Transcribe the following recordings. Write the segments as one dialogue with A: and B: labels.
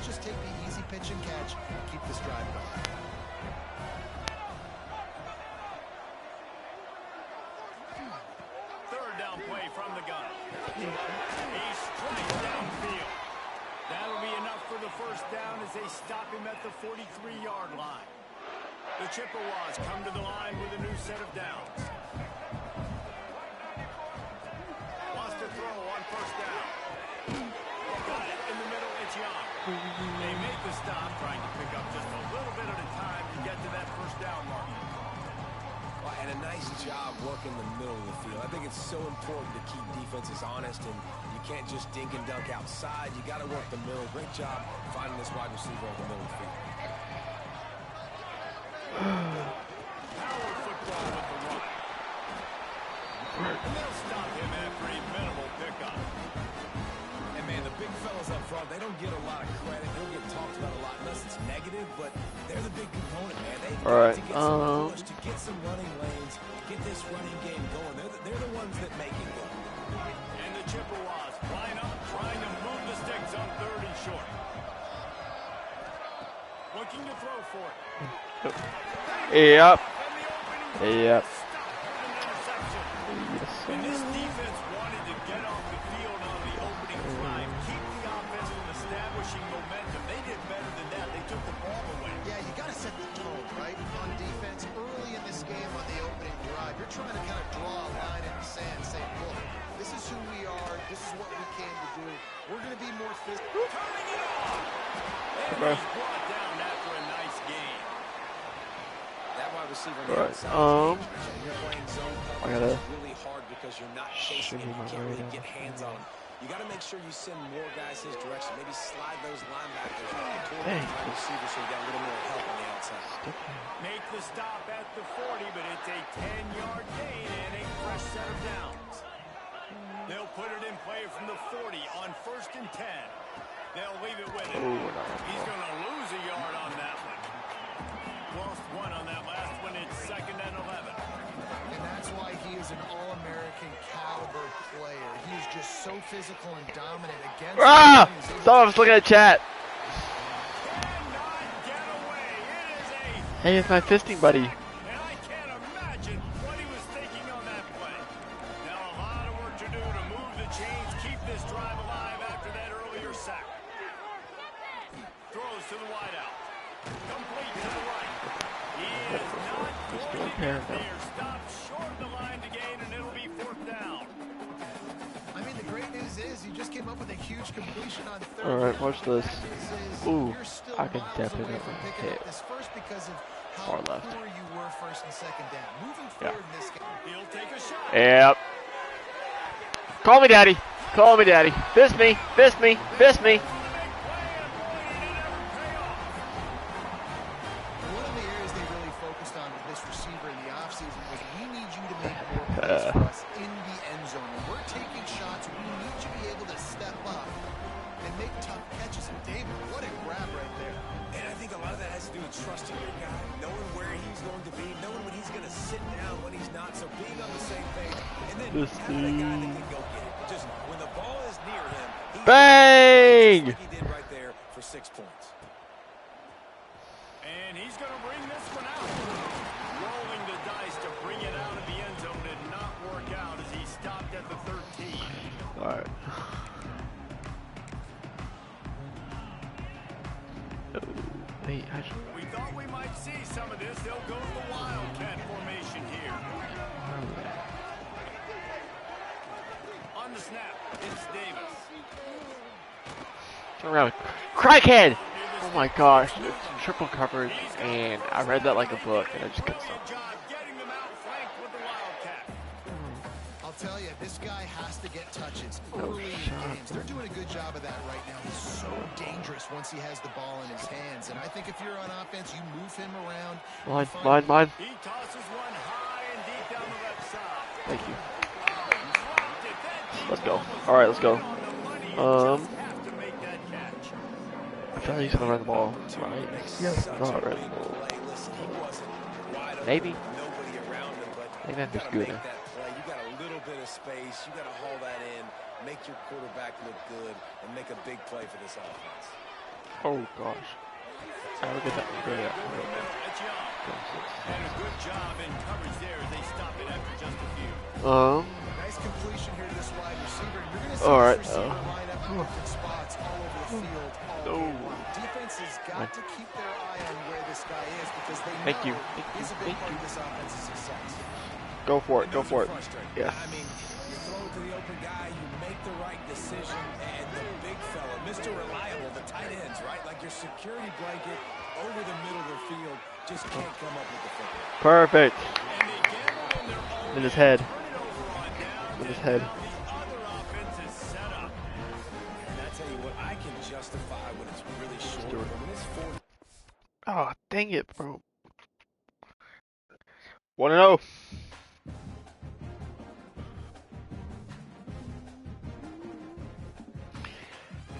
A: just take the easy pitch and catch and keep this drive going.
B: Third down play from the gun. He strikes downfield. That'll be enough for the first down as they stop him at the 43-yard line. The Chippewas come to the line with a new set of downs. Wants to throw on first down. Got it in the middle, it's Young. They make the stop, trying to pick up just a little bit at a time to get to that first down mark.
C: And a nice job working the middle of the field. I think it's so important to keep defenses honest, and you can't just dink and dunk outside. You got to work the middle. Great job finding this wide receiver over the middle of the field.
B: Power football with the run. And they'll stop him after a minimal pickup.
C: And man, the big fellas up front, they don't get a lot of credit. They don't get talked about a lot unless it's negative, but they're the big component, man. They got to get some push, to get some running lanes, get this running game going. They're the ones that make it go.
B: And the Chippewas line up, trying to move the sticks on 3rd and short. Looking to throw for it.
D: Yep. Yep.
B: And this defense wanted to get off the field on the opening drive, keep the offense from establishing momentum. They did better than that. They took the ball away.
A: Yeah, you got to set the tone, right, on defense. Early in this game on the opening drive, you're trying to kind of draw a line in the sand, say, look, this is who we are. This is what we came to do. We're going to be more physical.
B: Turning it on. And he's brought down after a nice game.
C: That wide receiver
D: Right.
C: you're playing zone
D: I gotta
C: really hard because you're not chasing him. You can't really get hands on him. You got to make sure you send more guys his direction. Maybe slide those linebackers toward the wide receiver so you got a little more help on the outside.
B: Make the stop at the 40, but it's a 10-yard gain and a fresh set of downs. They'll put it in play from the 40 on 1st and 10. They'll leave it with him. He's going to lose a yard on that one. Lost one on that last one. It's 2nd and 11.
A: And that's why he is an All-American caliber player. He is just so physical and dominant against
D: Someone was looking at chat.
B: Cannot get away. It is a...
D: Hey, it's my fisting buddy.
B: And I can't imagine what he was thinking on that play. Now a lot of work to do to move the chains, keep this drive alive after that earlier sack. Throws to the wideout. Complete to the right. He is not going to get there. Stopped short of the line to gain, and it'll be 4th down.
A: I mean, the great news is he just came up with a huge completion on 3rd.
D: Alright, watch this. Ooh,
A: You're still
D: I can
A: miles
D: definitely
A: away from picking
D: hit.
A: up this first because of how
D: Far left.
A: poor you were 1st and 2nd down. Moving forward in this game.
B: He'll take a shot.
D: Yep. Call me daddy. Call me daddy. Fist me. Fist me. Fist me.
A: One of the areas they really focused on with this receiver in the offseason was we need you to make more plays for us in the end zone. When we're taking shots, we need you to be able to step up and make tough catches. And David, what a grab right there.
C: And I think a lot of that has to do with trusting your guy, knowing where he's going to be, knowing when he's going to sit down, when he's not. So being on the same page, and then having a guy that can go get it. Just when the ball is near him, he
D: Bang!
C: like he did right there for 6 points.
B: And he's going to bring this one out. Rolling the dice to bring it out of the end zone did not work out as he stopped at the 13.
D: Alright. Wait,
B: We thought we might see some of this. They'll go to the Wildcat formation here. On the snap, it's Davis.
D: turn around. Crackhead! Oh my gosh, it's triple coverage, and I read that like a book, and I just couldn't stop.
B: Job getting them outflanked with the Wildcat.
A: I'll tell you, this guy has to get touches early in games. They're doing a good job of that right now. He's so dangerous once he has the ball in his hands. And I think if you're on offense, you move him around.
D: Mine.
B: He tosses one high and deep down the left side.
D: Thank you.
B: Dropped it. That
D: Let's go. Alright, let's go.
B: have to make that catch.
D: I feel like he's gonna run the ball, right? Yes, not run the ball. Maybe.
C: Nobody around him, but
D: Maybe I'm
C: you
D: just
C: gotta
D: good.
C: make that play. You got a little bit of space. You got to haul that in, make your quarterback look good, and make a big play for this offense.
D: Oh gosh. I will get that one. Go, yeah.
B: That's young. And a good job in coverage there as they stop it after just a few.
A: Nice completion here to this wide receiver. You're going to see
D: all right.
A: this receiver line up in different spots all over the field all game long. Defense has got to keep their eye on where this guy is because they know he's a big part of this offense's success.
D: Go for it. Go for it. Yes.
C: I mean, you throw it to the open guy, you make the right decision, and the big fella, Mr. Reliable, the tight ends, right? Like your security blanket over the middle of the field, just can't come up with the football.
D: Perfect. In his head. In his head.
C: And I tell you what, I can justify when it's really short, but when it's 4.
D: Oh, dang it, bro. 1-0.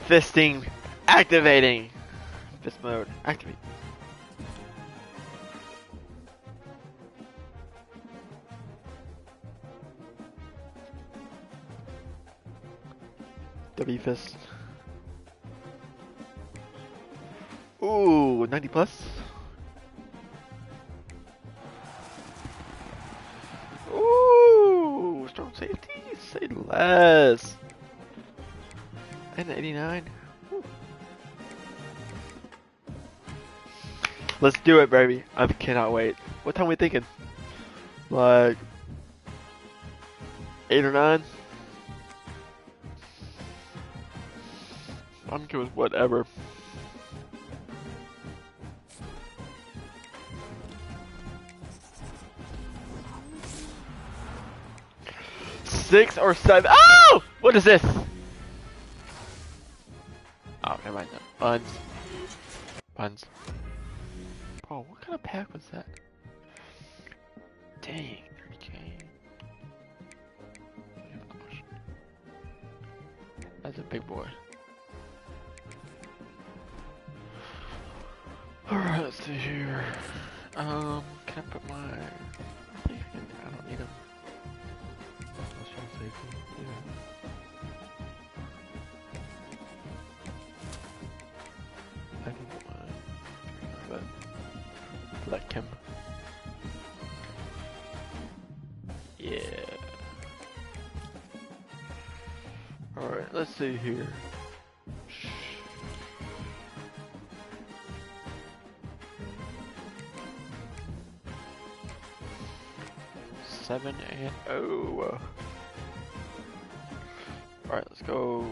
D: Fisting. Activating. Fist mode. Activate. W fist. Ooh, 90 plus. Ooh, strong safety. Say less. And 89. Ooh. Let's do it, baby. I cannot wait. What time are we thinking? Like 8 or 9? I'm good with whatever. Six or 7. Oh! What is this? Oh, never mind. Buns. Buns. Bro, what kind of pack was that? Dang. Okay. That's a big boy. Alright, let's see here. Can I put my... I don't need them. Let's try safety. Yeah. I can put mine. But... Like him. Yeah. Alright, let's see here. 7 and 0. Alright, let's go.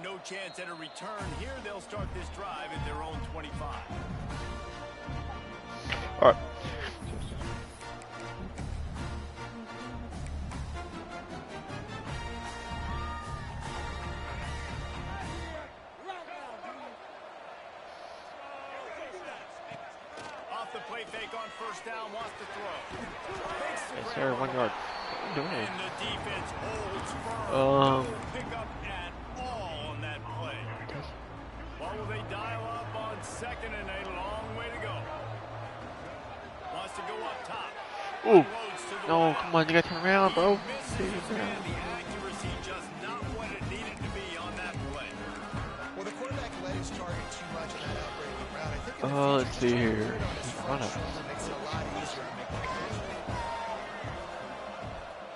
B: No chance at a return here. They'll start this drive at their own 25.
D: All right.
B: Off the play fake on first down, wants to throw.
D: Yes, sir. 1 yard. Doing it.
B: And the defense holds firm. Pick up at all on that play. What will they dial up on second and a long way to go? Wants to go up top.
D: Ooh. No, come on, you gotta turn around, bro.
B: The accuracy just not what it needed to be on that play.
A: Well, the quarterback let his target too much on that outbreaking route. I think in the future,
D: Let's see here.
A: Makes it a lot easier to make that catch.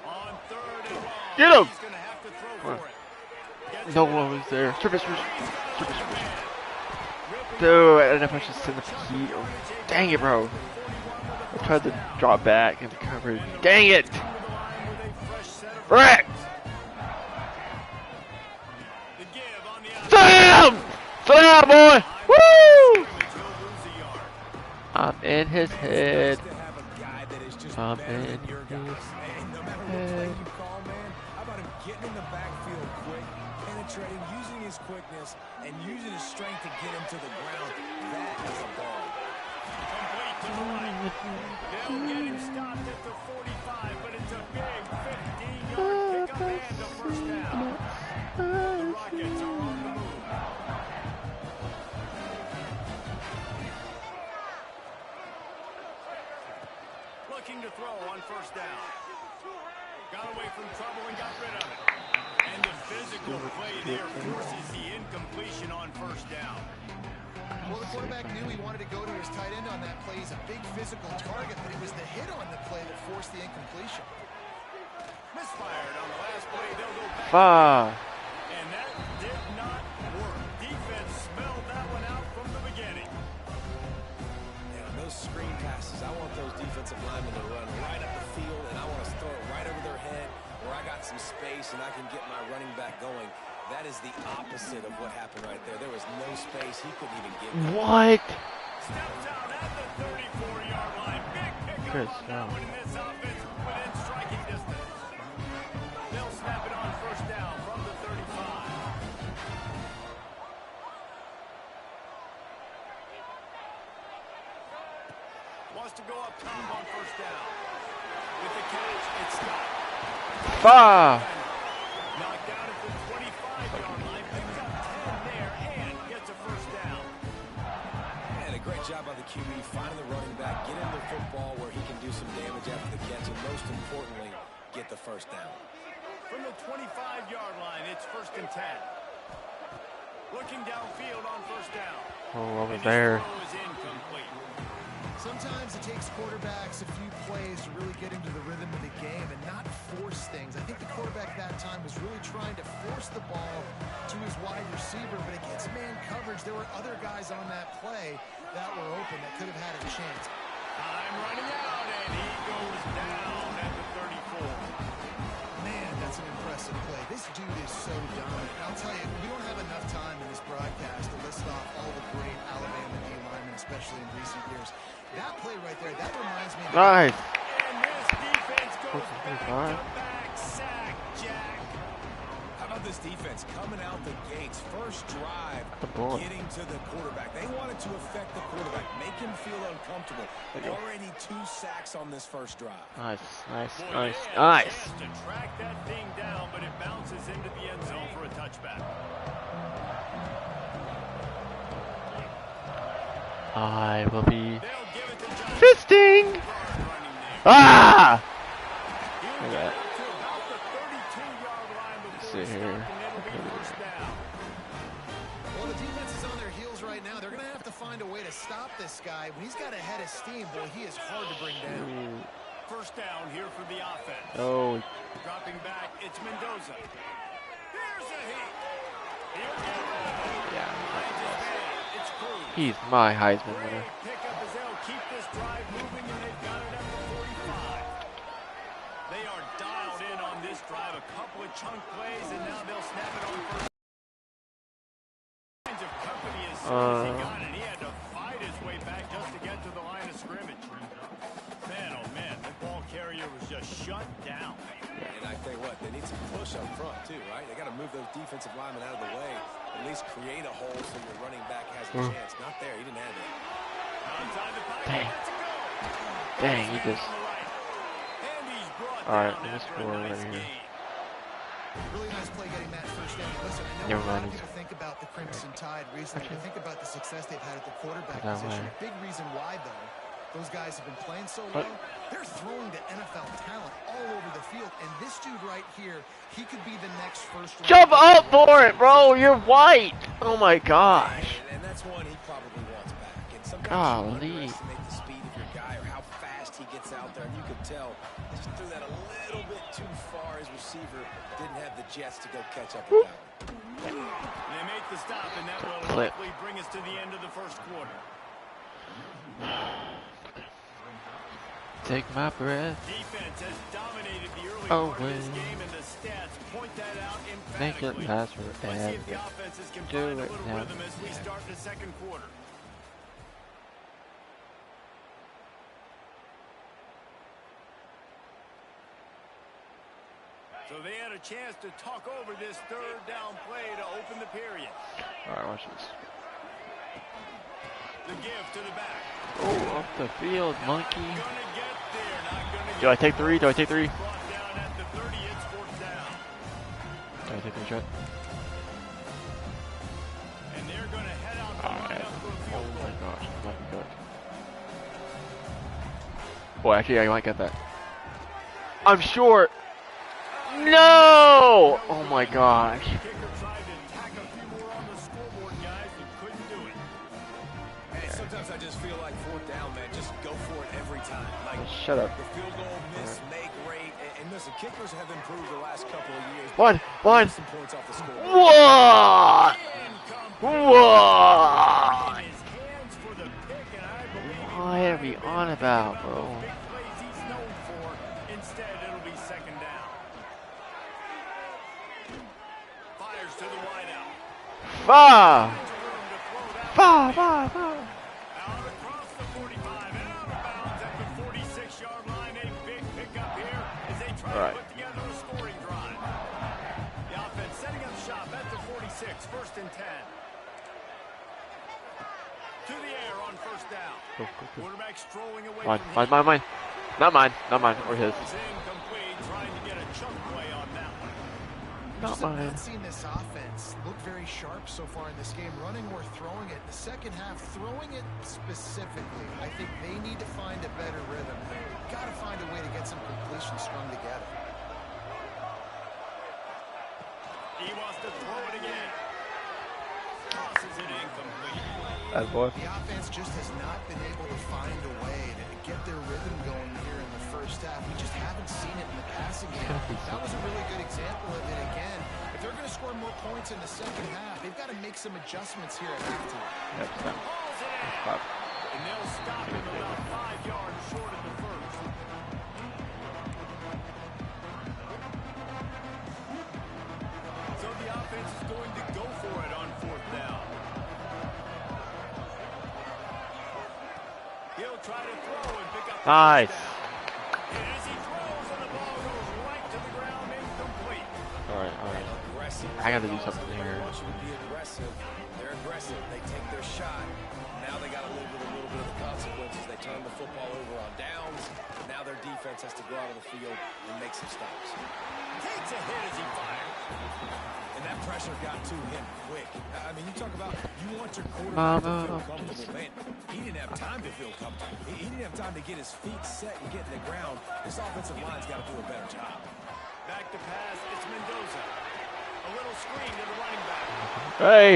B: On third and long,
D: Get him!
B: he's gonna have to throw for it.
D: No one was there. Surface. Dude, I don't know if I should send the heat or... Dang it, bro. I'm tried to drop back into coverage. Dang it! Frick! Sam! Sam, boy! Woo! I'm in his head. I'm in his head.
C: How about him getting in the backfield quick, penetrating, using his quickness, and using his strength to get him to the ground? That is a ball.
B: Complete to the right. They'll get him stopped at the 45, but it's a big 15-yard pickup and a first down. The Rockets are on the move. Looking to throw on first down. Got away from trouble and got rid of it. And the physical play there forces the incompletion on first down.
A: Well, the quarterback knew he wanted to go to his tight end on that play. He's a big physical target, but it was the hit on the play that forced the incompletion.
B: Misfired on the last play. They'll go back. And that did not work. Defense smelled that one out from the beginning.
C: Yeah, those screen passes, I want those defensive linemen to run right up the field, and I want to throw it right over their head where I got some space and I can get my running back going. That is the opposite of what happened right there. There was no space. He couldn't even get there.
D: What?
B: Steps out at the 34-yard line. Big pickup on that one in this offense within striking distance. They'll snap it on first down from the 35. Wants to go up top on first down. With the catch, it's stopped. Knocked down at the 25-yard line. Picks up 10 there and gets a first down.
C: And a great job by the QB finding the running back, get him the football where he can do some damage after the catch, and most importantly, get the first down.
B: From the 25-yard line, it's first and 10. Looking downfield on first down.
D: Oh, over there.
B: Throw is incomplete.
A: Sometimes it takes quarterbacks a few plays to really get into the rhythm of the game and not force things. I think the quarterback that time was really trying to force the ball to his wide receiver, but against man coverage, there were other guys on that play that were open that could have had a chance.
B: Time running out, and he goes down at the 34.
A: Man, that's an impressive play. This dude is so dominant. I'll tell you, we don't have enough time in this broadcast to list off all the great Alabama D linemen, especially in recent years. That play right there, that reminds me of...
D: Nice.
B: And this defense goes back-to-back sack, Jack.
C: How about this defense coming out the gates, first drive, getting to the quarterback. They wanted to affect the quarterback, make him feel uncomfortable. Already 2 sacks on this first drive.
D: Nice, nice,
B: Boy,
D: nice,
B: they had a
D: nice.
B: chance to track that thing down, but it bounces into the end zone for a touchback.
D: I will be
B: They'll give it to Johnson.
D: fisting.
B: Running there.
D: Ah!
B: He'll
D: Look
B: get
D: at
B: it to about the 32-yard line before
D: see
B: he's
D: here.
B: stopped, and it'll be first down.
A: Well, the defense is on their heels right now. They're going to have to find a way to stop this guy. When he's got a head of steam, boy, he is hard to bring down.
B: First down here for the offense.
D: Oh,
B: Dropping back, it's Mendoza. Here's a hit. He'll get rid of it.
D: yeah.
B: Finds his man. It's Cruz.
D: He's my Heisman winner.
B: Great pickup as they'll keep this drive moving, and they've got it at the 45. They are dialed in on this drive. A couple of chunk plays, and now they'll snap it on first. Kinds of company as soon as he got it. He had to fight his way back just to get to the line of scrimmage. Man, oh man, the ball carrier was just shut down.
C: And I tell you what, they need some push up front too, right? They got to move those defensive linemen out of the way, at least create a hole so your running back has a chance. Not there, he didn't have it.
B: Outside the pocket,
D: Dang.
B: let's go.
D: Dang, he just.
B: On the right. And he's brought
D: Alright,
B: down
D: let me
B: after a
D: score
B: nice
D: right here.
B: gain.
A: Really nice play getting that first down. Listen, I know
D: Never
A: a lot
D: mind.
A: of people think about the Crimson Tide recently. They think about the success they've had at the quarterback
D: That
A: position.
D: way.
A: Big reason why, though, those guys have been playing so
D: What?
A: well. They're throwing to NFL talent all over the field. And this dude right here, he could be the next first round.
D: Jump up for it, bro. You're white. Oh my gosh.
C: And that's one he probably wants back. And sometimes
D: Golly.
C: you underestimate the speed of your guy or how fast he gets out there. And you could tell he just threw that a little bit too far. His receiver didn't have the jets to go catch up with that one.
B: They make the stop, and that will
D: Clip.
B: likely bring us to the end of the first quarter.
D: take my breath
B: Defense has dominated the early part of this
D: away.
B: game, and the stats point that out
D: Make
B: emphatically.
D: it last
B: Let's see
D: forever.
B: if the offenses can
D: Do
B: find a
D: it
B: little
D: now.
B: rhythm as we start the second quarter. So they had a chance to talk over this third down play to open the period.
D: Alright, watch this.
B: The give to the back.
D: Oh, off the field, monkey.
B: Gonna get there, not gonna
D: Do I
B: get
D: take 3? Do I take 3? Do
B: brought down at the 30. It's fourth down.
D: I take 3 shot?
B: And they're gonna head out to line up for a
D: Oh
B: field goal.
D: my gosh, I might be cooked. Boy, actually, I might get that. I'm short! No! Oh my gosh.
B: Kicker tried to tack a few more on the scoreboard, guys, and couldn't do it.
C: Hey, sometimes I just feel like fourth down, man. Just go for it every time. Like,
D: Shut up.
C: the field goal miss, make rate. And listen, kickers have improved the last couple of years.
D: One.
C: Some points off the scoreboard.
D: What? What?
B: In his hands for the pick, and I believe he
D: What are we on about, bro?
B: big plays he's known for. Instead, it'll be second down. Fires to the wideout.
D: Bah!
B: Room to throw that
D: Bah, bah, bah.
B: out across the 45 and out of bounds at the 46-yard line. A big pickup here as they try
D: All right.
B: to put together a scoring drive. The offense setting up shop at the 46, first and 10. To the air on first down.
D: Go, go, go.
B: Quarterback strolling away
D: Mine,
B: from
D: mine, mine, mine. Not mine, not mine, or his.
B: It's incomplete, trying to get a chunk play on that one.
D: Not
A: Just have
D: mine.
A: not seen this offense look very sharp so far in this game, running or throwing it. The second half, throwing it specifically, I think they need to find a better rhythm. Got to find a way to get some completions strung together.
B: He wants to throw it again. Tosses it incomplete.
D: Bad boy.
A: The offense just has not been able to find a way to get their rhythm going here in the first half. We just haven't seen it in the passing game. That was a really good example of it again. If they're going to score more points in the second half, they've got to make some adjustments here at halftime.
D: Yep, stop.
B: Hauls it in.
D: Stop.
B: And they'll stop him about 5 yards short of the first. So the offense is going to go for it on fourth down. He'll try to throw and pick up the
D: Nice.
B: first down. And as he throws, and the ball goes right to the ground, incomplete.
D: Alright, alright.
C: Aggressive.
D: I gotta do something here.
C: I want you to be aggressive. They're aggressive. They take their shot. Now they got to live with a little bit of the consequences. They turn the football over on downs. Now their defense has to go out on the field and make some stops.
B: Takes a hit as he fires.
C: And that pressure got to him quick. I mean, you talk about you want your quarterback to feel comfortable. Man, he didn't have time to feel comfortable. He didn't have time to get his feet set and get in the ground. This offensive line's got to do a better job.
B: Back to pass, it's Mendoza. A little screen to the running back.
D: Hey!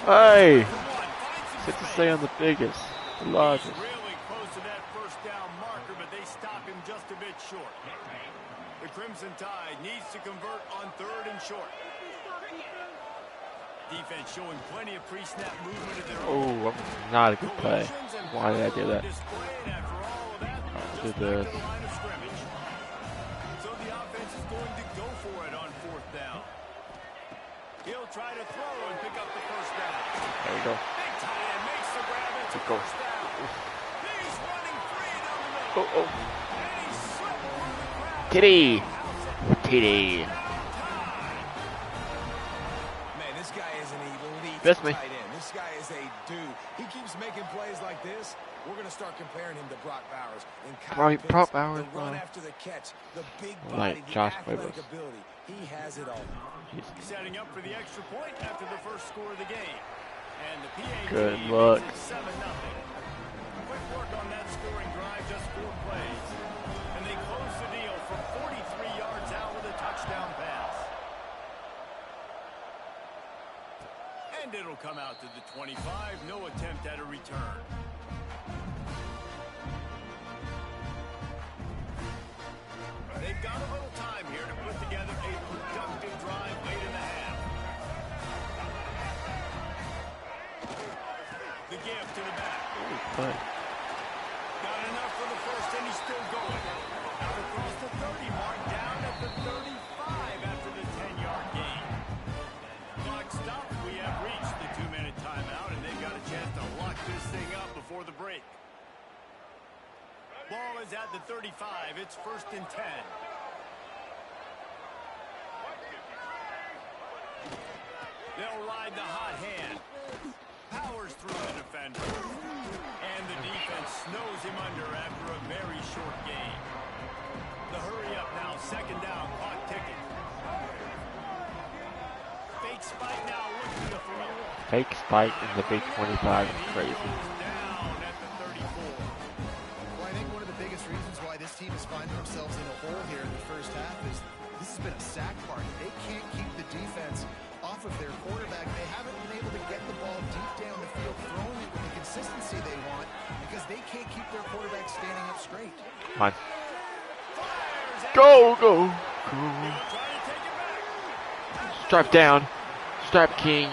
D: Hey!
B: One, finds some
D: Get to
B: space.
D: stay on the biggest, the largest.
B: He's really close to that first down marker, but they stop him just a bit short. The Crimson Tide needs to convert on third and short. Defense showing plenty of pre-snap movement of their own.
D: Oh, not a good play.
B: Collisions and
D: Why did I do that?
B: displayed after all of that,
D: Alright,
B: just
D: do
B: back
D: this.
B: to the line of scrimmage. So the offense is going to go for it on fourth down. He'll try to throw and pick up the first down.
D: There we go.
B: Big tight end makes the grab. It's a
D: Good goal.
B: first down. He's running free down the middle.
D: Oh, oh.
B: And he slipped through the crowd.
D: Kitty! Kitty!
C: Man, this guy is an elite
D: Miss me.
C: tight end. This guy is a dude. He keeps making plays like this. We're going to start comparing him to Brock Bowers. And Kyle
D: Right,
C: Pitts,
D: Brock Bowers,
C: the run
D: bro.
C: after the catch, the big
D: Like
C: body, the
D: Josh
C: athletic
D: Cuevas.
C: ability. He has it all.
B: Setting up for the extra point after the first score of the game. And the PAT
D: Good
B: makes
D: luck.
B: it 7-0. Quick work on that scoring drive, just 4 plays. And they close the deal from 43 yards out with a touchdown pass. And it'll come out to the 25. No attempt at a return. They've got a little time here to put together a productive drive late in the half. The give to the back.
D: But
B: Got enough for the first, and he still Ball is at the 35. It's 1st and 10. They'll ride the hot hand. Powers through the defender. And the defense snows him under after a very short game. The hurry up now. 2nd down. Clock ticking. Fake spike now. Looking to throw.
D: Fake spike in the big 25 is crazy.
B: Down at the 34.
A: Well, I think one of the biggest reasons why this team is finding themselves in a hole here in the first half is this has been a sack party. They can't keep the defense off of their quarterback. They haven't been able to get the ball deep down the field, throwing it with the consistency they want because they can't keep their quarterback standing up straight.
D: Come on. Go, go, go. Strap down. Strap King.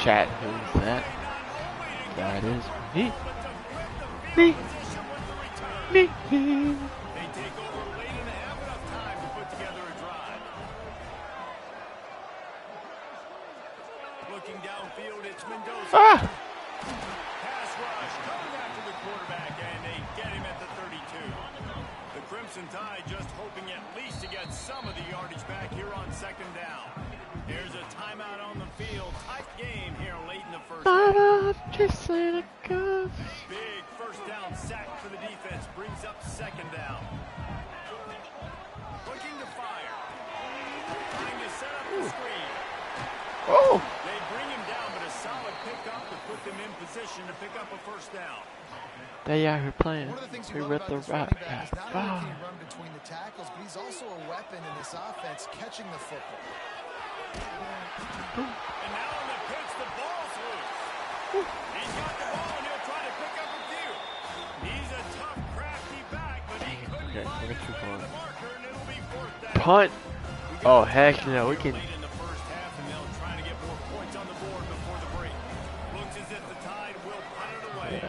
D: Chat, who's that? That is me. Me. Me.
B: They take over late and have enough time to put together a drive. Looking downfield, it's Mendoza.
D: Ah!
B: Pass rush coming after the quarterback, and they get him at the 32. The Crimson Tide just hoping at least to get some of the yardage back here on 2nd down. There's a timeout on the field. Tight game here late in the first half. Big 1st down sack for the defense. Brings up 2nd down. Looking to fire. Trying to set up the screen.
D: Oh!
B: They bring him down, but a solid pickup to put them in position to pick up a 1st down.
D: They out here playing.
A: One of the things
D: We
A: you
D: read
A: love
D: the
A: about this running
D: rap.
A: back is not only can he run between the tackles, but he's also a weapon in this offense, catching the football.
B: And now in the pitch, the ball's loose. He's got the ball, and he'll try to pick up a few. He's a tough, crafty back, but he couldn't
D: Okay,
B: find
D: we're too
B: the
D: far.
B: marker, and it'll be 4th down.
D: Punt. Oh, heck no. We can.
B: Late in the first half, and they'll try to get more points on the board before the break. Looks as if the Tide will punt it away.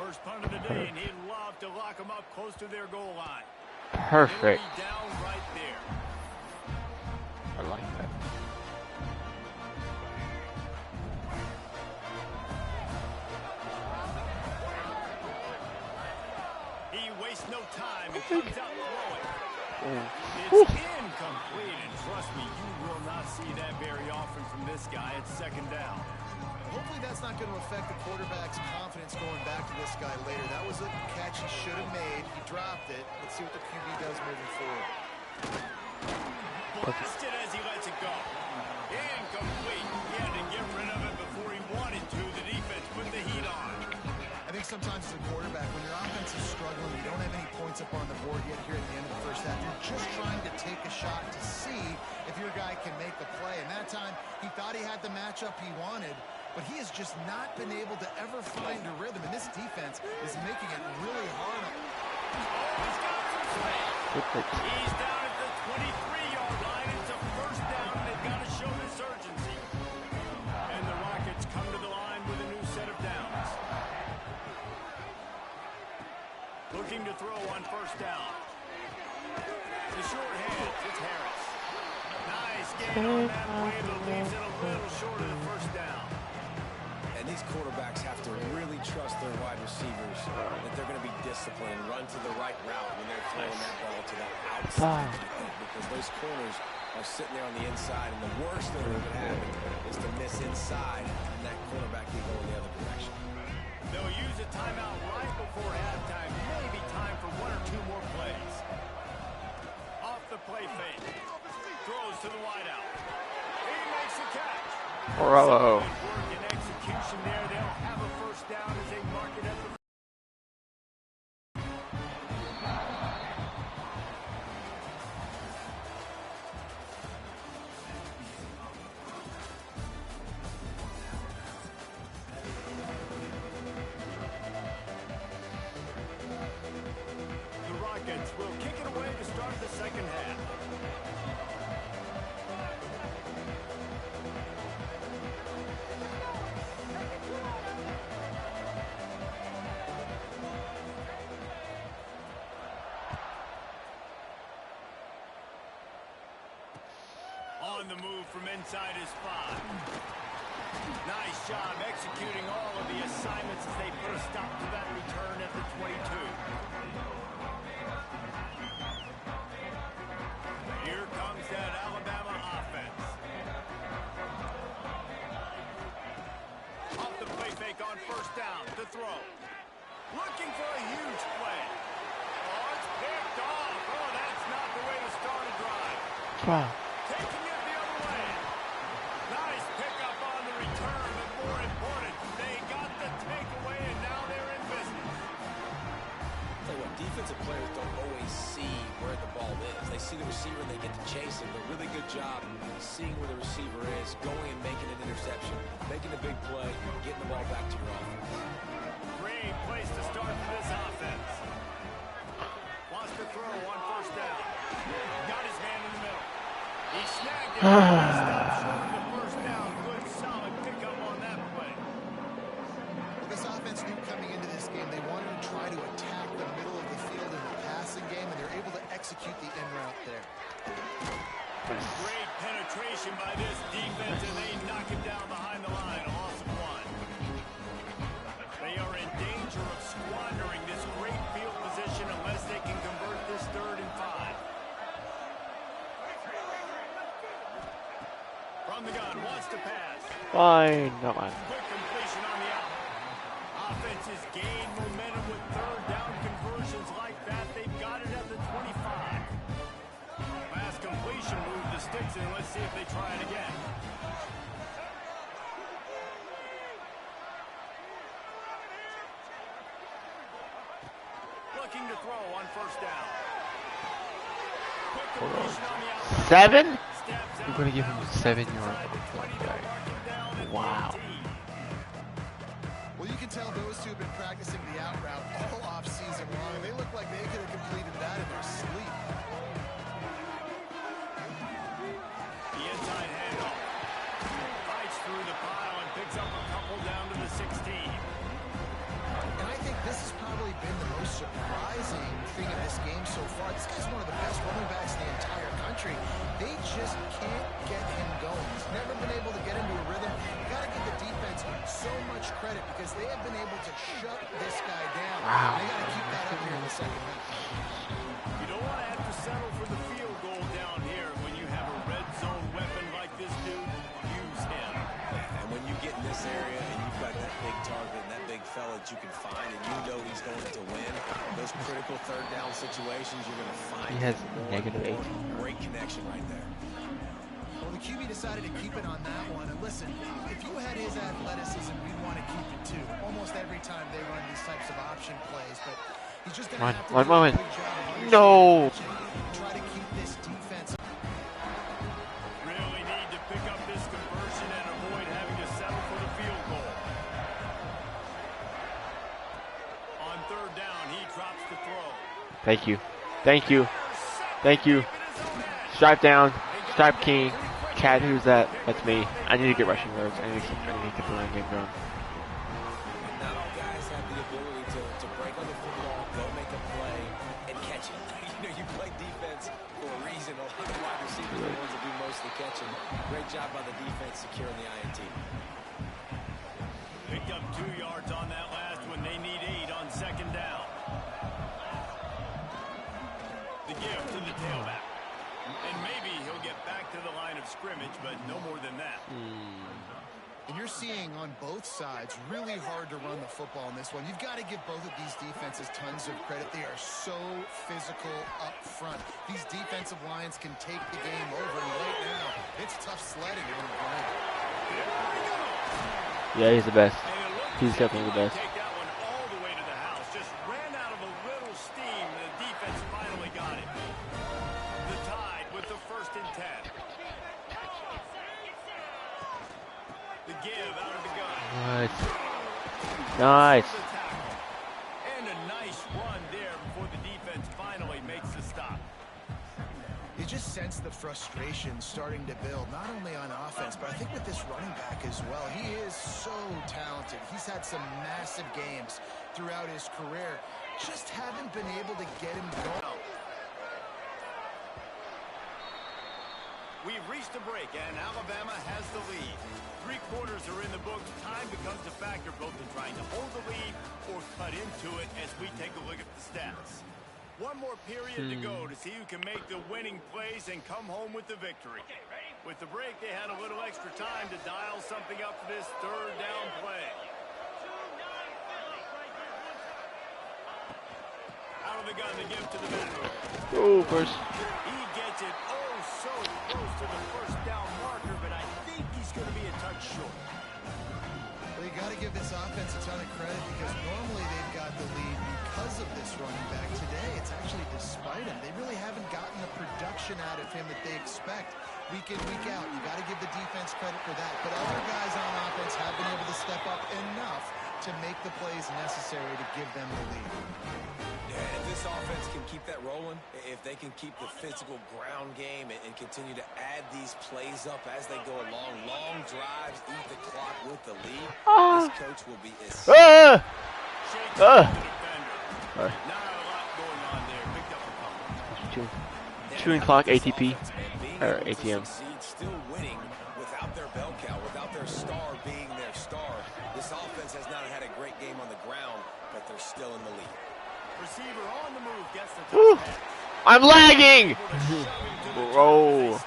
B: First punt of the day, and he'd love to lock them up close to their goal line.
D: Perfect.
B: They'll be down right there.
D: I like that.
B: He wastes no time and comes out throwing.
D: Woo.
B: It's incomplete, and trust me, you will not see that very often from this guy at 2nd down.
A: Hopefully that's not going to affect the quarterback's confidence going back to this guy later. That was a catch he should have made. He dropped it. Let's see what the QB does moving forward.
B: Blasted as he lets it go. Incomplete. He had to get rid of it before he wanted to. The defense put the heat on.
A: I think sometimes as a quarterback, when your offense is struggling, you don't have any points up on the board yet here at the end of the first half, you're just trying to take a shot to see if your guy can make a play. And that time, he thought he had the matchup he wanted, but he has just not been able to ever find a rhythm. And this defense is making it really hard.
B: He's got some space. He's down at the 23-yard line. It's a 1st down, and they've got to show this urgency. And the Rockets come to the line with a new set of downs. Looking to throw on 1st down. The short hand, it's Harris. Nice gain on that play, but leaves it a little short of the 1st down.
C: And these quarterbacks have to really trust their wide receivers that they're going to be disciplined and run to the right route when they're throwing that ball to that outside, because those corners are sitting there on the inside, and the worst thing that could happen is to miss inside and that quarterback can go in the other direction.
B: They'll use a timeout right before halftime. Maybe time for 1 or 2 more plays. Off the play fake. Throws to the wideout. He makes the catch.
D: Bravo.
B: Good work and execution there. They'll have a 1st down as they mark it at the Rockets will kick it away to start the 2nd half. On the move from inside his 5. Nice job executing all of the assignments as they put a stop to that return at the 22.
D: Wow.
B: Taking it the other way. Nice pickup on the return, but more important, they got the takeaway, and now they're in business.
C: Tell you what, defensive players don't always see where the ball is. They see the receiver and they get to chase him. A really good job seeing where the receiver is, going and making an interception, making a big play, getting the ball back to your offense.
B: Great place to start for this offense. Wants to throw on first down. Got his man in the middle. He snagged it. He stopped short of the first down. Good, solid pickup on that play.
A: This offense knew coming into this game they wanted to try to attack the middle of the field in the passing game, and they're able to execute the in route there.
B: Great penetration by this defense, and they knock him down behind the line. A loss of 1. They are in danger of squandering this great field position unless they can convert this 3rd and 5. From the gun, wants to pass.
D: Fine, not mine.
B: Quick completion on the out. Offenses gain momentum with 3rd down conversions like that. They've got it at the 25. Last completion moved the sticks in. Let's see if they try it again. Looking to throw on first down. Quick completion on the out.
D: 7?
B: Steps
D: We're
B: out.
D: gonna give him 7 yards. Wow.
A: Well, you can tell those two have been practicing the out route all off season long, and they look like they could have completed that in their sleep.
B: The inside handoff. Fights through the pile and picks up a couple down to the 16.
A: And I think this has probably been the most surprising thing in this game so far. This guy's one of the best running backs in the entire country. They just can't get him going. He's never been able to get into a rhythm. You got to give the defense so much credit because they have been able to shut this guy down.
D: Wow.
A: They got to keep that up here in the second half.
B: You don't want to have to settle for the field goal down here when you have a red zone weapon like this dude. Use him.
C: And when you get in this area and you've got that big target and that big fella that you can find and you know he's going to win, those critical 3rd down situations, you're going to find
D: He has
C: more
D: negative
C: and more.
D: 18.
C: Great connection right there.
A: Well, the QB decided to keep it on that one. And listen, if you had his athleticism, we'd want to keep it too. Almost every time they run these types of option plays, but he's just going to have to do a good job of
D: No.
A: try to keep this defense.
B: Really need to pick up this conversion and avoid having to settle for the field goal. On 3rd down, he drops the throw.
D: Thank you. Thank you. Thank you. Stripe down. Stripe king. Cat, who's that? That's me. I need to get rushing yards. I need to get the running game going.
C: And not all guys have the ability to break on the football, go make a play, and catch it. You play defense for a reason. A lot of wide receivers are the ones that do most of the catching. Great job by the defense securing the INT.
B: Picked up 2 yards on that last one. They need 8 on 2nd down. The give to the tailback. And maybe he'll get back to the line of scrimmage, but no more than that.
A: And you're seeing on both sides really hard to run the football in this one. You've got to give both of these defenses tons of credit. They are so physical up front. These defensive lines can take the game over, and right now, it's tough sledding on the ground.
D: Yeah, he's the best.
B: And it looks
D: He's
B: as if
D: definitely
B: he
D: the
B: might
D: best.
B: Take that one all the way to the house. Just ran out of a little steam. The defense finally got it. The Tide with the 1st and 10. The give out of the gun.
D: Nice. Nice.
B: The tackle. And a nice run there before the defense finally makes the stop.
A: You just sense the frustration starting to build, not only on offense, but I think with this running back as well. He is so talented. He's had some massive games throughout his career. Just haven't been able to get him going.
B: We've reached a break, and Alabama has the lead. 3 quarters are in the books. Time becomes a factor both in trying to hold the lead or cut into it as we take a look at the stats. One more period to go to see who can make the winning plays and come home with the victory. With the break, they had a little extra time to dial something up for this 3rd down play. Out of the gun to give to the back.
D: Oh, first.
B: He gets it oh so close to the first down marker, but I think he's going to be a touch short.
A: Well, you got to give this offense a ton of credit because normally they've got the lead because of this running back. Today, it's actually despite him. They really haven't gotten the production out of him that they expect week in, week out. You got to give the defense credit for that. But other guys on offense have been able to step up enough to make the plays necessary to give them the lead.
C: Yeah, if this offense can keep that rolling, if they can keep the physical ground game and continue to add these plays up as they go along, long drives, eat the clock with the lead, this coach will be
B: Sorry.
D: All
B: Not a lot going on there. Picked up a couple.
D: Shooting clock, ATP, or ATM.
C: Still winning without their bell cow, without their star being their star. This offense has not had a great game on the ground, but they're still in the lead.
B: Receiver on the move, gets the
D: Woo. I'm lagging! Bro.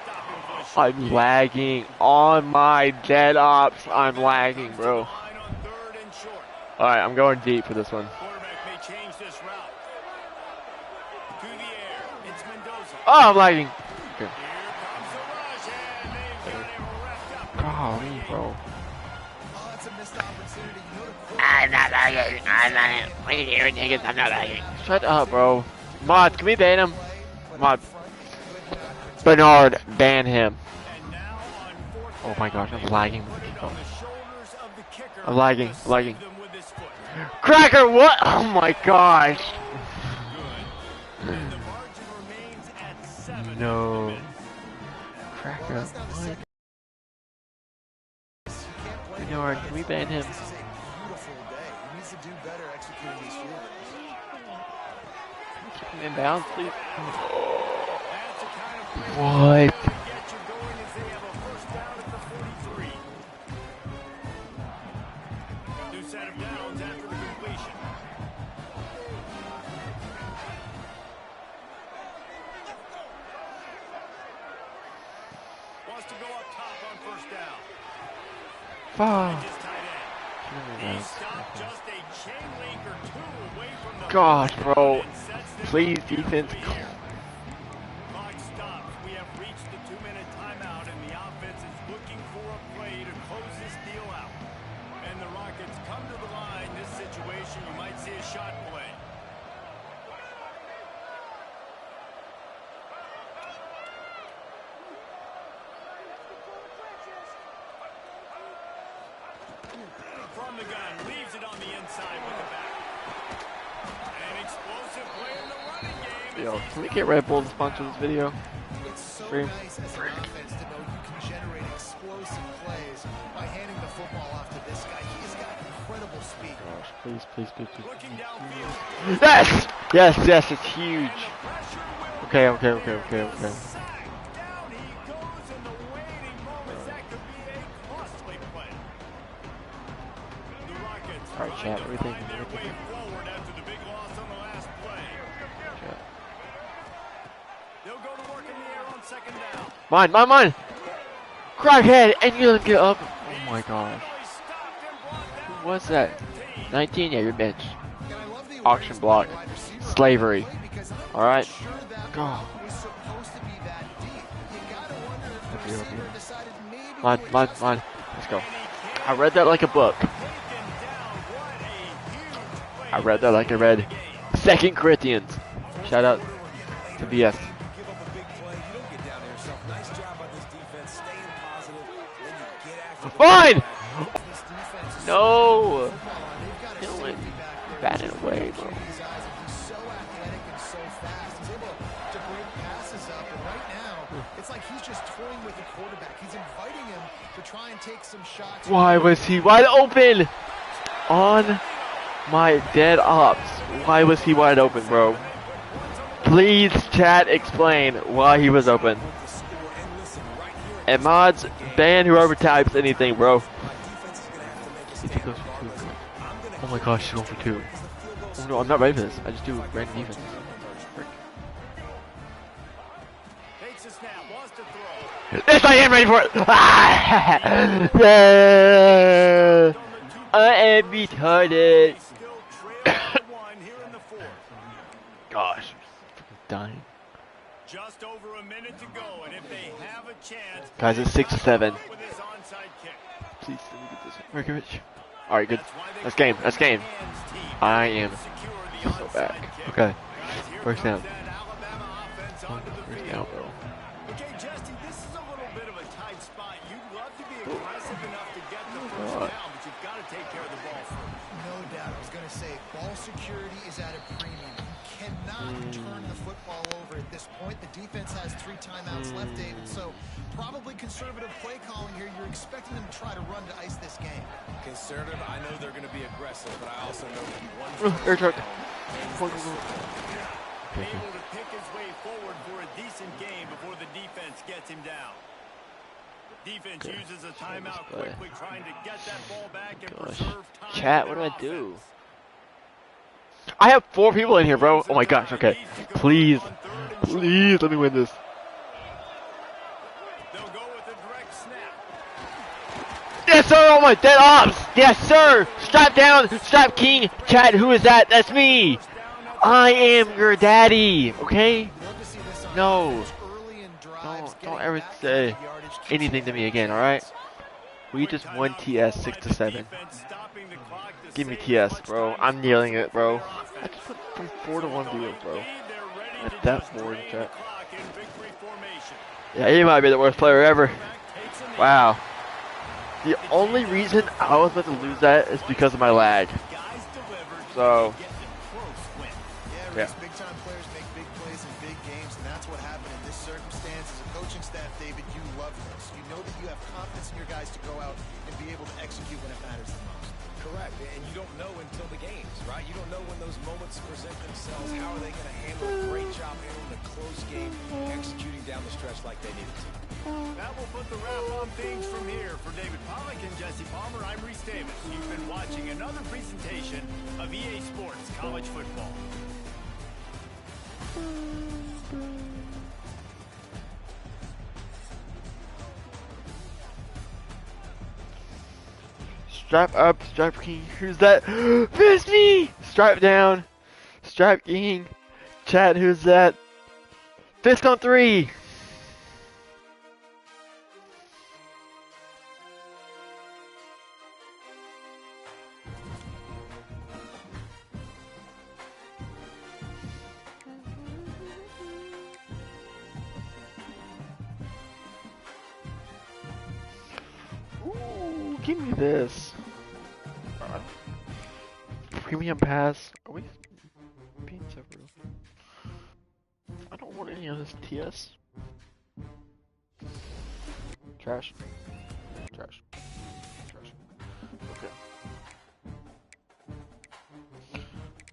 D: I'm lagging on my dead ops. I'm lagging, bro. Alright, I'm going deep for this one.
B: Quarterback may change this route. To the air. It's Mendoza.
D: Oh, I'm lagging. Okay.
B: Here comes the rush, and they've got him wrapped up.
D: Golly, bro.
A: Oh, that's a missed opportunity. You know, the
D: I'm not lagging. I'm not lagging. I'm not lagging. Shut up, bro. Mod, can we ban him? Mod. Bernard, ban him.
B: And now on fourth
D: Oh my gosh, I'm lagging.
B: put it on the shoulders of the kicker.
D: I'm lagging,
B: to
D: lagging.
B: save them with his foot.
D: Cracker, what? Oh my gosh.
B: Good. And the margin remains at 7.
D: No. Cracker, what? Bernard, can we ban him?
A: This is a beautiful day. He needs to do better executing these field goals.
D: Keep him in bounds, please.
B: That's the kind of play
D: What?
B: to get you going as they have a first down at the 43. New set of downs after the completion. Wants to go up top on first down.
D: Fuck.
B: His tight end. He stopped just a chain link or two away from the
D: Gosh, bro.
B: and sets them
D: Please,
B: up in
D: defense.
B: the air. Clock stops. We have reached the 2-minute timeout, and the offense is looking for a play to close this deal out. And the Rockets come to the line. This situation, you might see a shot play. From the gun, leaves it on the inside with the back. An explosive play in the running game.
D: Yo, can we get Red Bull to sponsor this video?
A: It's so
D: Free.
A: nice as an offense to know you can generate explosive plays by handing the football off to this guy. He has got incredible speed.
D: Gosh, please, please, please, please.
B: Looking downfield.
D: Yes! Yes, yes, it's huge.
B: And the pressure will
D: Okay, okay, okay, okay, okay.
B: sack. Down he goes in the waiting moments. That could be a costly play. The Rockets
D: All right,
B: trying
D: chat,
B: to
D: what do you
B: find
D: think?
B: their
D: What do
B: way
D: you think?
B: forward after the big loss on the last play.
D: Chat.
B: They'll go to work in the air on second down.
D: Mine, mine, mine! Crackhead, and you didn't get up. Oh my gosh.
B: Finally stopped and brought down
D: What's that?
B: 13.
D: 19? Yeah, your bench.
A: And I love the
D: Auction
A: awareness
D: block.
A: by the wide receiver
D: Slavery.
A: play because I'm not
D: Alright.
A: sure that
D: Go.
A: ball was supposed to be that deep. You gotta wonder if the
D: Okay, okay.
A: receiver decided maybe
D: Mine,
A: to
D: mine,
A: adjust
D: mine.
A: it.
D: Let's go.
B: And he can't
D: I read that like a book.
B: taken down. What a huge play.
D: I read that like I read 2 Corinthians. Shout out to BS.
C: You give up a big play, you don't get down there yourself. Nice job by this defense, staying positive. Then you get after the
D: Fine!
C: quarterback.
A: This defense is
D: No!
A: so football on. They've got a
D: Kill it.
A: safety back there
D: Bat
A: who's
D: it away,
A: able to
D: bro.
A: keep his eyes, and he's so athletic and so fast. He's able to break passes up, and right now, it's like he's just toying with the quarterback. He's inviting him to try and take some shots.
D: Why was he wide open? On my dead ops. Why was he wide open, bro? Please, chat, explain why he was open.
C: The score, and listen, right here,
D: And mods, ban whoever types anything, bro.
C: my defense is going to have to make a
D: If he
C: stand
D: goes for
C: regardless.
D: 2.
C: I'm going to
D: Oh my gosh, he's going for 2. Oh no, I'm not ready for this. I just do random defense. Frick.
B: Takes a snap, wants to throw.
D: Yes, I am ready for it. I am retarded.
B: Still trail by 1 here in the fourth.
D: Gosh, I'm dying.
B: Just over a minute to go, and if they have a chance,
D: guys, it's 6-7.
B: with his onside kick.
D: Please let me get this. Markovich. All right, good. That's game. That's game. I am so back. Okay. First down. First down, bro.
B: Okay, Justin, this is a little bit of a tight spot. You'd love to be aggressive enough to get the first down, but you've got to take care of the ball first.
A: No doubt. I was going to say, ball security is at a premium. You cannot turn the football over at this point. The defense has 3 timeouts left, David, so probably conservative play calling here. You're expecting them to try to run to ice this game.
C: Conservative, I know they're going to be aggressive, but I also know that one
D: Air truck.
B: Able to pick his way forward for a decent game before the defense gets him down. Defense uses a timeout quickly, trying to get that ball back and preserve time.
D: Chat, what do I do? I have 4 people in here, bro. Oh my gosh, okay. Please. Please let me win this.
B: They'll go with a direct snap.
D: Yes, sir. Oh my dead ops. Yes, sir. Strap down. Strap king. Chat, who is that? That's me. I am your daddy. Okay? No. Don't ever say anything to me again, alright? We just won TS 6-7. Give me TS, bro. I'm kneeling it, bro. I just put from 4-1 deals, bro. At that board, chat. Yeah, he might be the worst player ever. Wow. The only reason I was about to lose that is because of my lag. So, yeah.
A: Big time players make big plays in big games, and that's what happened in this circumstance. As a coaching staff, David, you love this. You know that you have confidence in your guys to go out and be able to execute when it matters the most.
C: Correct, and you don't know until the games, right? You don't know when those moments present themselves. How are they going to handle a great job handling a close game, executing down the stretch like they needed to?
B: That will put the wrap on things from here. For David Pollack and Jesse Palmer, I'm Reese Davis. You've been watching another presentation of EA Sports College Football.
D: Strap up, strap king. Who's that? It's me! Strap down. Strap king. Chat, who's that? Fist on 3. Ooh, give me this. Premium pass. Are we being separate? I don't want any of this TS. Trash. Trash. Trash. Okay.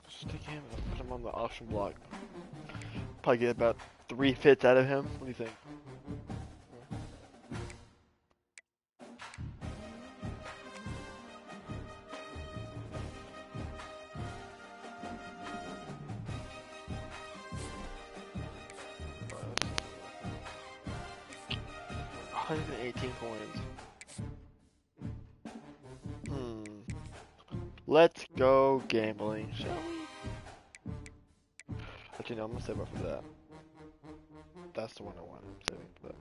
D: Just take him and put him on the auction block. Probably get about 3 fits out of him. What do you think? Let's go gambling, shall we? Actually, no, I'm gonna save up for that. That's the one I want. I'm saving for that.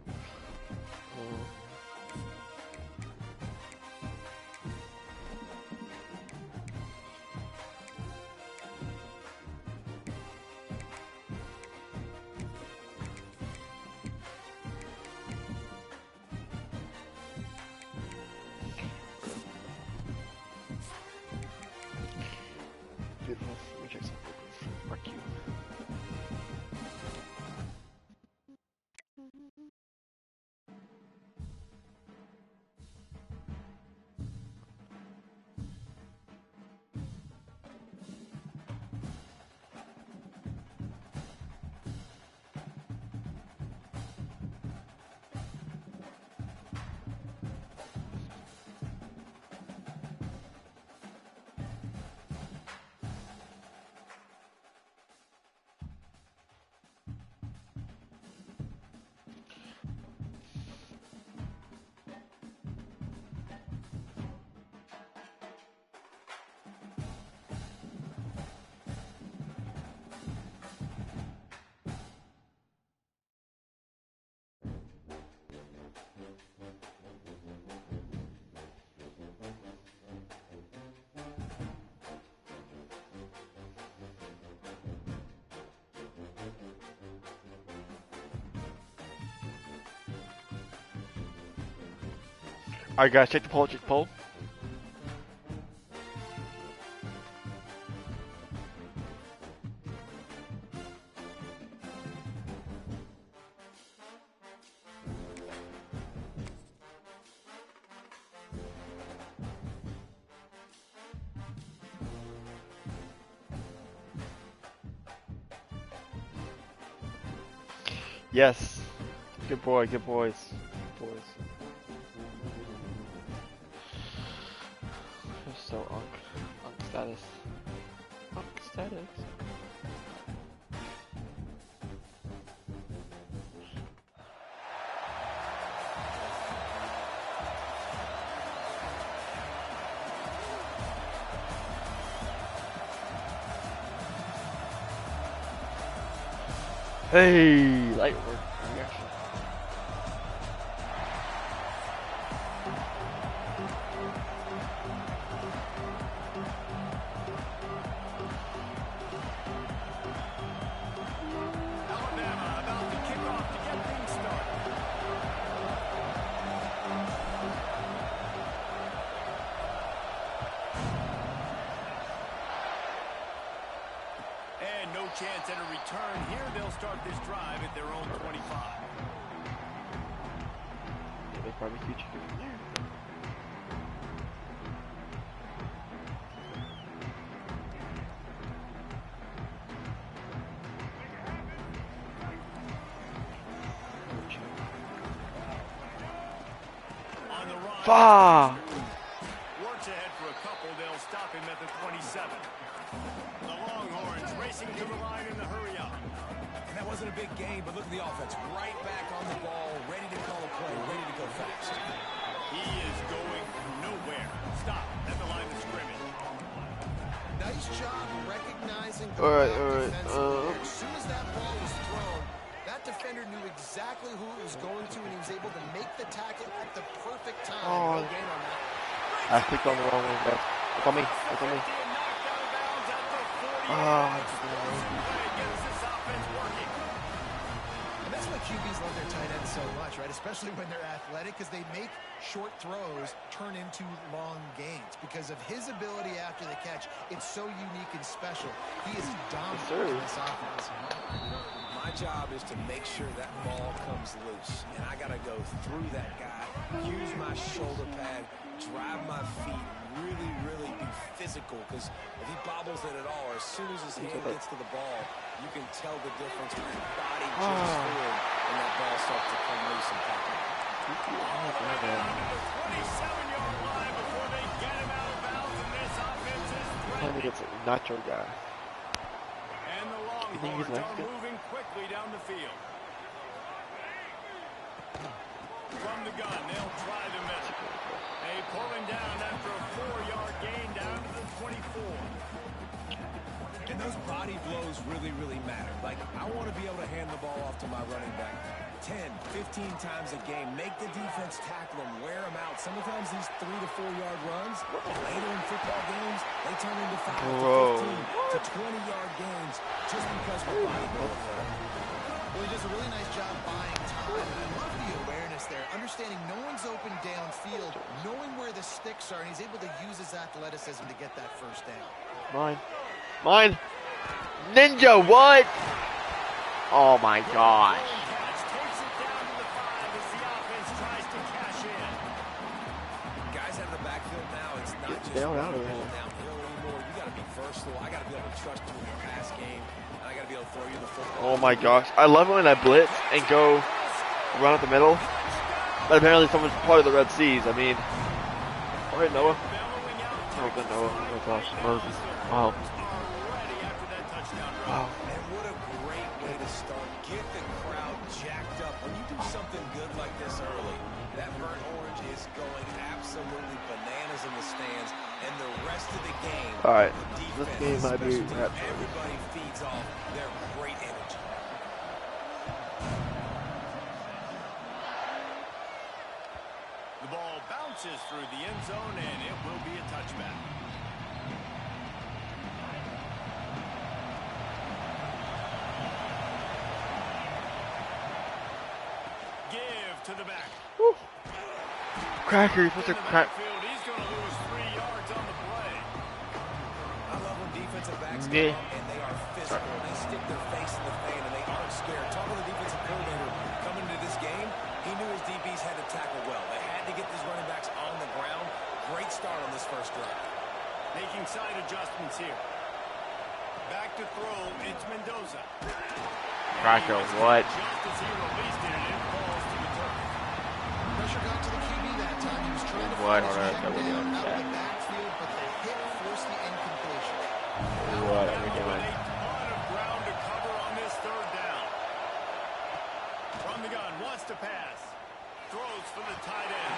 D: Beautiful. Let me check something. Mark you. Alright, guys, check the poll. Check the poll. Yes. Good boy, good boys. Good boys. You're so unk status. Unk status. Hey, light work reaction.
B: Alabama about to kick off to get things started. And no chance at a return here. They'll start this drive at their own 25.
D: Yeah, they barbecue chicken from there.
B: On the run.
D: Fah!
B: Works ahead for a couple. They'll stop him at the 27. The Longhorns racing to the line in the hurry up.
C: And that wasn't a big game, but look at the offense. Right back on the ball, ready to call a play, ready to go fast.
B: He is going nowhere. Stop at the line of scrimmage.
A: Nice job recognizing the
D: Alright,
A: defensive
D: alright,
A: there. As soon as that ball was thrown, that defender knew exactly who it was going to, and he was able to make the tackle at the perfect time.
D: Oh.
A: No gain on that.
D: I clicked on the wrong one, guys. Look on me. Look on me. Ah,
A: And that's why QBs love their tight ends so much, right? Especially when they're athletic, because they make short throws turn into long gains. Because of his ability after the catch, it's so unique and special. He is dominant in this offense.
C: My job is to make sure that ball comes loose, and I got to go through that guy, use my shoulder pad, drive my feet, really, really be physical, because if he bobbles it at all, or as soon as his hand gets to the ball, you can tell the difference when his body jumps forward and that ball starts to come loose and pop out.
B: The 27-yard line before they get him out of bounds, and this offense is
D: I think it's a nacho guy.
B: And the
D: You think he's
B: Longhorns are
D: Mexican?
B: moving quickly down the field. From the gun, they'll try the middle. They pull him down after a 4-yard gain down to the 24.
C: And those body blows really, really matter. Like, I want to be able to hand the ball off to my running back 10, 15 times a game. Make the defense tackle him, wear him out. Sometimes these 3 to 4 yard runs, later in football games, they turn into 5 to 15 to 20-yard gains just because we're body blowing.
A: Well, he does a really nice job buying time. And I love the awareness there, understanding no one's open downfield, knowing where the sticks are, and he's able to use his athleticism to get that first down.
D: Mine. Mine. Ninja, what? Oh my gosh.
B: Takes it down to the 5 as the offense tries to cash in.
C: Guys out of the backfield now, it's not just
D: down out of
C: running the
D: there.
C: ball downhill anymore. You got to be versatile. I got to be able to trust you in the pass game, and I got to be able to throw you the football.
D: Oh my gosh. I love it when I blitz and go run up the middle. But apparently someone's part of the Red Seas. I mean, alright, Noah. Oh, good Noah. Oh gosh, Moses. Wow. Wow.
C: And what a great way to start. Get the crowd jacked up. When you do something good like this early, that burnt orange is going absolutely bananas in the stands. And the rest of the game,
D: Alright,
C: the
D: this game might be
C: defense,
D: wrapped.
C: everybody feeds off their great energy.
B: The ball bounces through the end zone, and it will be a touchback. Give to the back.
D: Woo. cracker. You're supposed to crack.
B: He's going to lose 3 yards on the play.
C: I love when defensive backs come
D: Yeah.
C: up and they are physical. They stick their face in the fan and they aren't scared. Talking to the defensive coordinator coming into this game, he knew his DBs had to tackle well. They had to get these running backs on the ground. Great start on this first drive.
B: Making side adjustments here. Back to throw, it's Mendoza.
D: Cracker, what?
B: Just as he released it, and it falls to the turf.
A: Pressure got to the QB that time. He was trying to
D: What?
A: force
D: Alright,
A: him
D: that was
A: down
D: on
A: out
D: that.
A: of the backfield, but the hit forced the incompletion.
D: What are we
B: With
D: doing?
B: a ton of ground to cover on this third down. From the gun, wants to pass. Throws for the tight end.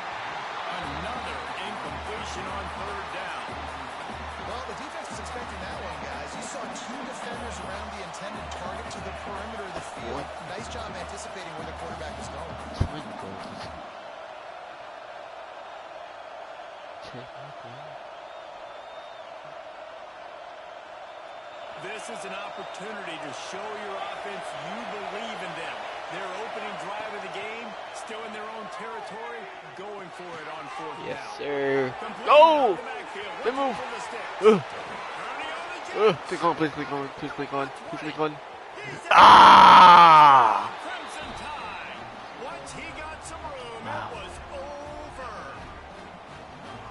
B: Another incompletion on third down.
A: Well, the defense was expecting that one, guys. You saw 2 defenders around the intended target to the perimeter of the field. Nice job anticipating where the quarterback was going.
B: This is an opportunity to show your offense you believe in them. Their opening drive of the game, still in their own territory, going for it on fourth
D: Yes,
B: down.
D: sir.
B: Completing
D: Go!
B: out the backfield,
D: Good
B: looking
D: move.
B: for the sticks.
D: Ugh.
B: Turning on the jump.
D: Click on, please click on, please click on, please click on.
B: He's out.
D: Ah!
B: Crimson Tide. Once he got some room, it was over.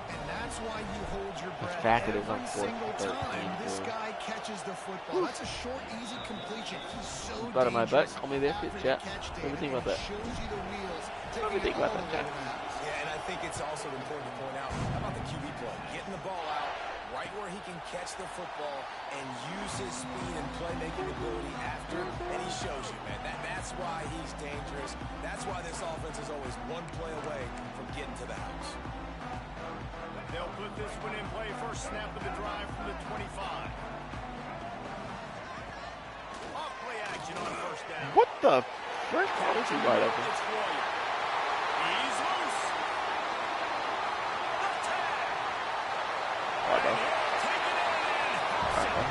A: And that's why you hold your breath
D: fact that it was
A: every
D: on 4th
A: single
D: and 13,
A: time this
D: too.
A: guy catches the football. That's a short, easy completion. He's so
D: Out of my butt.
A: dangerous.
D: Call me this shit,
A: After
D: chat.
A: the catch,
D: What do you
A: David,
D: think about
A: and
D: that?
A: shows you the wheels,
D: What do you
A: taking
D: think
A: it
D: about
A: all
D: that,
A: the way
D: chat?
A: to the house.
C: Yeah, and I think it's also important to point out how about the QB play. Getting the ball out right where he can catch the football and use his speed and playmaking ability after, and he shows you, man. That's why he's dangerous. That's why this offense is always one play away from getting to the house.
B: They'll put this one in play. First snap of the drive from the 25. Off play action on first down.
D: What the frick? This is wide open.
B: It's Royer. He's loose. The tag.
D: Right, bro.
B: Take it in.
D: Right, bro.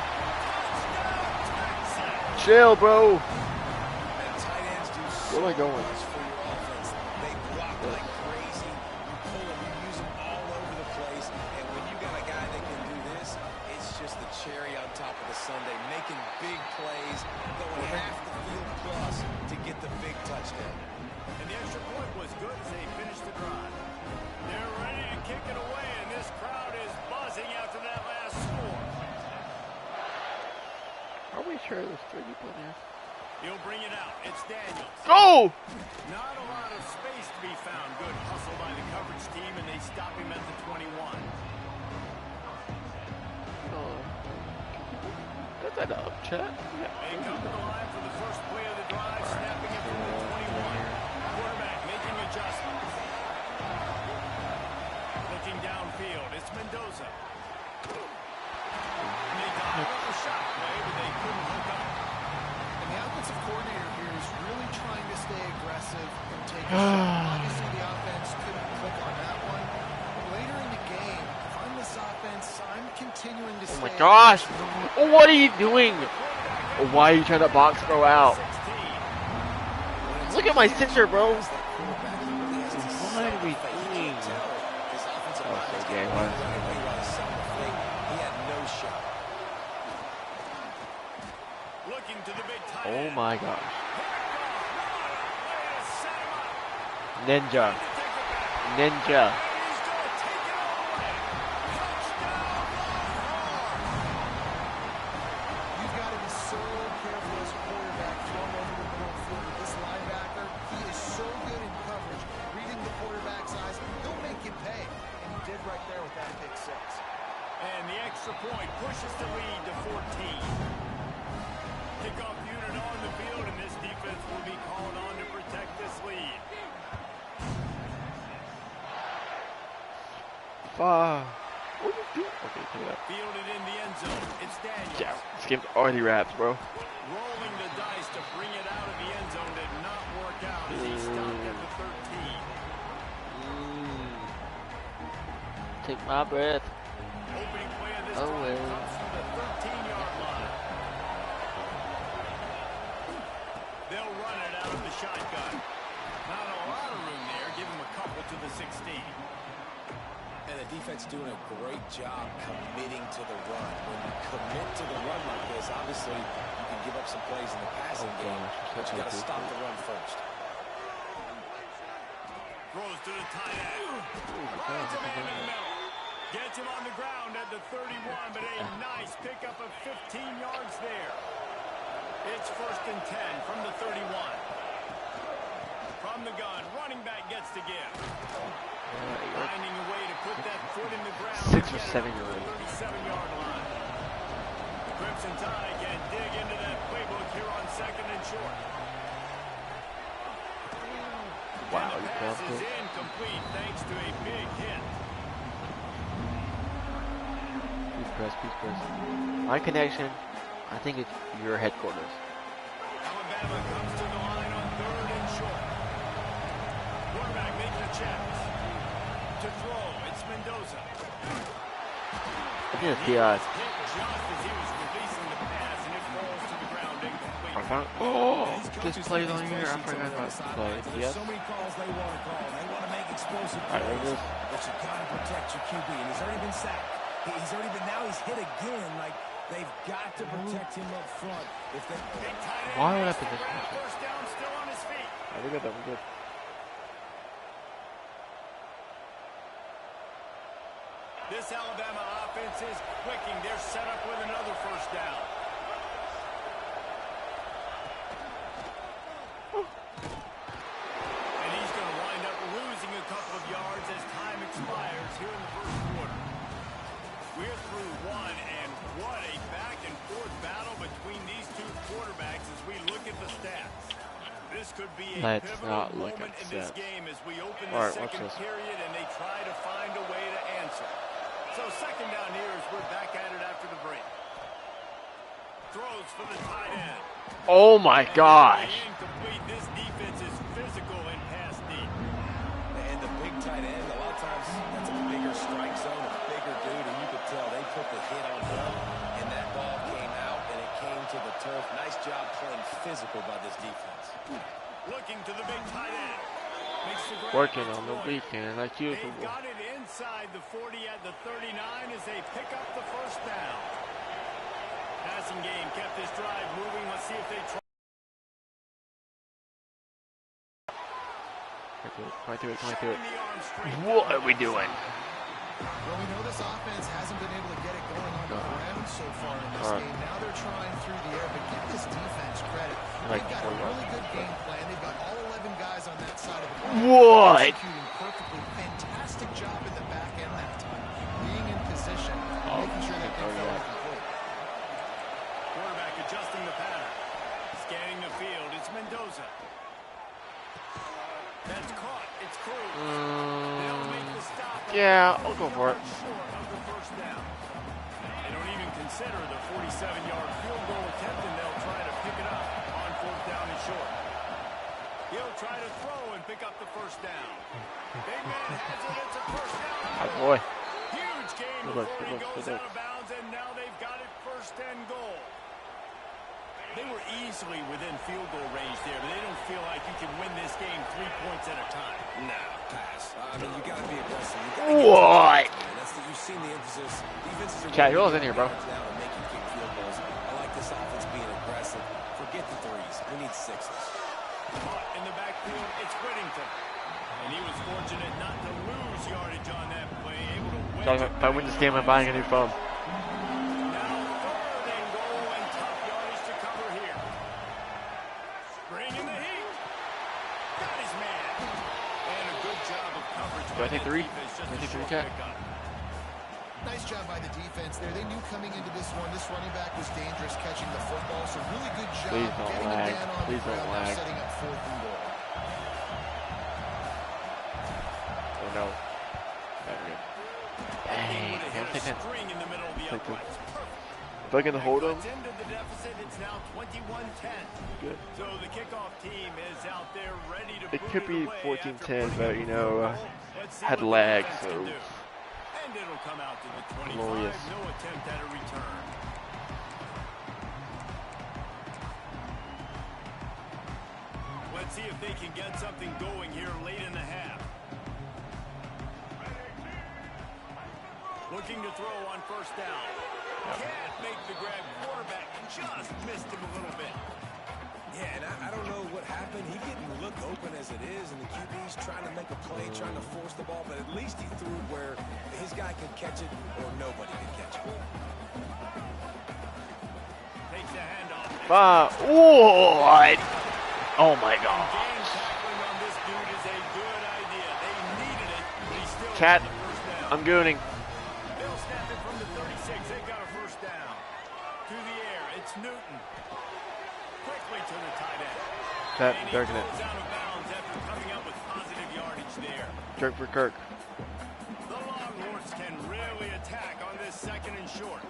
B: Touchdown, Texans.
D: Chill, bro.
C: And tight ends do so
D: Where am I going?
C: much for your offense. They block like crazy. You pull them, you use them all over the place. And when you got a guy that can do this, it's just the cherry on top of the sundae, making big plays, going half the field plus to get the big touchdown.
B: And the extra point was good as they finished the drive. They're ready to kick it away, and this crowd is buzzing after that last score.
D: Are we sure there's 3 people in there?
B: He'll bring it out. It's Daniels.
D: Go!
B: Not a lot of space to be found. Good hustle by the coverage team, and they stop him at the 21.
D: That's that up, chat.
B: They come to the line for the first play of the drive, snapping it from the 21. Quarterback making adjustments. Looking downfield, it's Mendoza. And they dialed up a shot play, but they couldn't hook up.
A: And the offensive coordinator here is really trying to stay aggressive and take a shot. Obviously, the offense couldn't click on that one. Later in the game, if I'm this offense, I'm continuing to stay
D: Oh my gosh!
A: aggressive.
D: Oh, what are you doing? Oh, why are you trying to box throw out?
B: 16.
D: Look at my center, bro.
C: That quarterback, he really has to
D: What
C: sell
D: are we
C: the fake. You
D: doing?
C: can't tell his offensive
D: Oh,
C: line is
D: okay,
C: getting
D: what?
C: right away while he's selling the fake. He had no shot.
B: Looking to the big tight
D: Oh
B: end.
D: my gosh.
B: Way to
D: Ninja.
B: take it back.
D: Ninja.
B: And he's going to take it all away. Touchdown, Longhorns.
A: You've got to be so careful as a quarterback throwing over the middle field with this linebacker. He is so good in coverage, reading the quarterback's eyes. He'll make you pay. And he did right there with that pick 6.
B: And the extra point pushes the lead to 14. Kickoff unit on the field, and this defense will be called on to protect this lead.
D: Fuck. What are you doing? Okay, take it out.
B: Fielded in the end zone. It's Daniels.
D: Yeah, this game's already wrapped, bro.
B: Rolling the dice to bring it out of the end zone did not work out as he stopped at the 13.
D: Take my breath.
B: Opening play of this
D: Oh,
B: drive
D: well.
B: comes from the 13-yard line. They'll run it out of the shotgun. Not a lot of room there. Give him a couple to the 16.
C: And the defense doing a great job committing to the run. When you commit to the run like this, obviously you can give up some plays in the passing game, but you got to stop the run first.
B: Throws to the tight end. Finds a man in the middle. Gets him on the ground at the 31, but a nice pickup of 15 yards there. It's 1st and 10 from the 31. From the gun, running back gets to give. Finding a way to put that foot in the ground.
D: 6 or 7 year old.
B: 37-yard line. The Crimson Tide can dig into that playbook here on 2nd and short.
D: Wow,
B: and the pass is incomplete thanks to a big hit.
D: Please press. My connection, I think it's your headquarters.
B: Alabama comes to the line on 3rd and short. Quarterback making a check. To throw, it's Mendoza.
D: I think it's PI.
B: Just as he was releasing the pass, and it falls to the ground incomplete.
D: This plays on here. I forgot about the play. Yes.
C: So many calls they want to call. They want to make explosive
D: All right,
C: plays, but you got to protect your QB. And he's already been sacked. Now he's hit again. Like, they've got to protect him up front. If they
D: Why would I position?
B: First down, still on his feet.
D: We got that. We're good.
B: This Alabama offense is clicking. They're set up with another first down. And he's going to wind up losing a couple of yards as time expires here in the first quarter. We're through one, and what a back-and-forth battle between these two quarterbacks as we look at the stats. This could be a pivotal moment in this game as we open the second period and they try to find a way to answer. So 2nd down here as we're back at it after the break. Throws for the tight end.
D: Oh my gosh.
B: Incomplete. This defense is physical and pass deep.
C: And the big tight end, a lot of times that's a bigger strike zone, a bigger dude, and you could tell they put the hit on him, and that ball came out and it came to the turf. Nice job playing physical by this defense.
B: Looking to the big tight end.
D: Working on the weekend like usual.
B: They've got it inside the 40 at the 39 as they pick up the first down. Passing game kept this drive moving. Let's see if they try.
D: 22. What are we doing?
A: Well, we know this offense hasn't been able to get it going on the ground so far in this game. Now they're trying through the air, but give this defense credit. They've got a really good game plan. They've got all 11 guys on that side of the ball.
D: What?
A: Executing perfectly. Fantastic job in the back end that time. Being in position, making sure that they fell incomplete.
B: Quarterback adjusting the pattern. Scanning the field. It's Mendoza. That's caught. It's Cruz. They'll make the stop.
D: Yeah, I'll go for it.
B: Short of the first down. They don't even consider the 47-yard field goal attempt, and they'll try to pick it up on 4th down and short. He'll try to throw and pick up the first down. Big man has it. It's a first down.
D: Oh boy.
B: Huge gain before he goes out of bounds, and now they've got it 1st and goal. They were easily within field goal range there, but they don't feel like you can win this game 3 points at a time.
C: No, pass. I mean, you got to be aggressive.
D: What?
C: You've seen the emphasis. Defenses are
D: Chad, who else in here, bro?
C: now to make you kick field goals. I like this offense being aggressive. Forget the threes. We need 6s.
B: Caught in the backfield, it's Whittington. And he was fortunate not to lose yardage on that play. Able to win.
D: So if I win this game, I'm buying a new phone. Do I take 3? Do I take 3, Cat?
A: Nice job by the defense there. They knew coming into this one, this running back was dangerous catching the football, so really good job getting the man on the ground, now setting up 4th and goal.
D: Oh no. Dang, can't take that. If I can hold him. Good.
B: So the kickoff team is out there ready to
D: it could be 14-10, but you know, had lag, so.
B: And it'll come out to the 25.
D: Glorious.
B: No attempt at a return. Let's see if they can get something going here late in the half. looking to throw on first down. Can't make the grab. Quarterback just missed him a little bit.
C: Yeah, and I don't know what happened. He didn't look open as it is, and the QB's trying to make a play, trying to force the ball, but at least he threw it where his guy could catch it or nobody could catch it.
B: Takes a handoff.
D: What? Oh my God.
B: Game tackling on this dude is a good idea. They needed it, but he still
D: Cat,
B: got the first down.
D: I'm gooning.
B: They'll snap it from the 36. They've got a first down. To the air, it's Newton. Quickly to the tight end.
D: Cat,
B: And he
D: jerking it.
B: goes out of bounds after coming up with positive yardage there.
D: Jerk for Kirk.
B: The Longhorns can really attack on this second and short.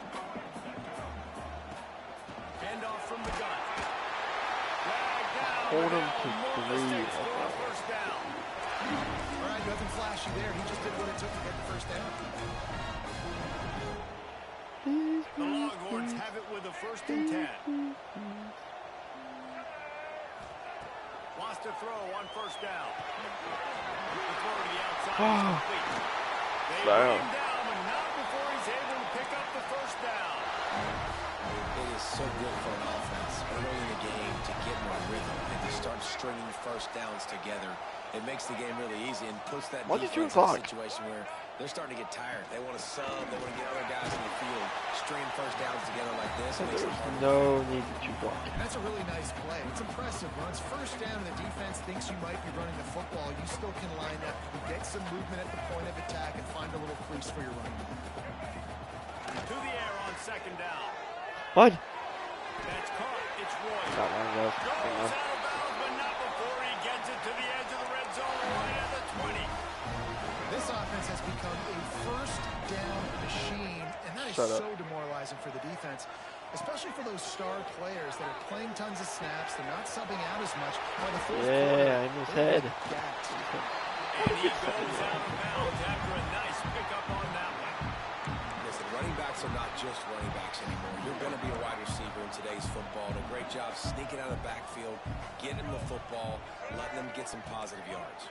B: Handoff from the gun. Dragged down.
D: Hold him to
B: More
D: 3.
B: mistakes for a first down.
A: All right, nothing flashy there. He just did what it took to get the first down.
B: The Longhorns have it with a first and 10. Wants to throw on first down. The throw to the outside is complete. They bring him down, but not before he's able to pick up the first down.
C: It is so good for an offense early in the game to get in a rhythm and to start stringing first downs together. It makes the game really easy and puts that defense in a situation where they're starting to get tired. They want to sub. They want to get other guys in the field. Stringing first downs together like this makes it hard.
D: No need to chew block.
A: That's a really nice play. It's impressive. When it's first down and the defense thinks you might be running the football, you still can line up, you get some movement at the point of attack, and find a little crease for your running back.
B: To the air on second down.
D: What?
B: That's caught. It's Roy.
D: Got one, guys.
B: Goes out of bounds, but not before he gets it to the edge of the red zone right at the 20.
A: This offense has become a first down machine, and that is so demoralizing for the defense, especially for those star players that are playing tons of snaps. They're not subbing out as much. By the fourth quarter,
D: Yeah, in his head.
B: And he goes out of bounds after a nice pickup on that one.
C: Listen, running backs are not just running backs anymore. You're going to be a wide receiver in today's football. A great job sneaking out of the backfield, getting them the football, letting them get some positive yards.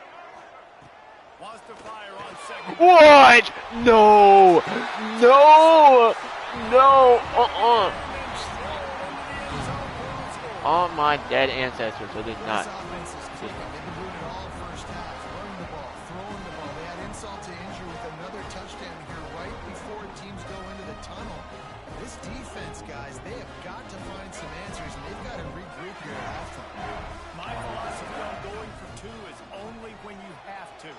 B: Wants to fire on second.
D: What? No! No! No! All my dead ancestors, I did not.
A: This offense is clicking. They've been doing it all first half. Running the ball, throwing the ball. They had insult to injury with another touchdown here right before teams go into the tunnel. This defense, guys, they have got to find some answers, and they've got to regroup here at halftime.
B: My philosophy on going for two is only when you have to.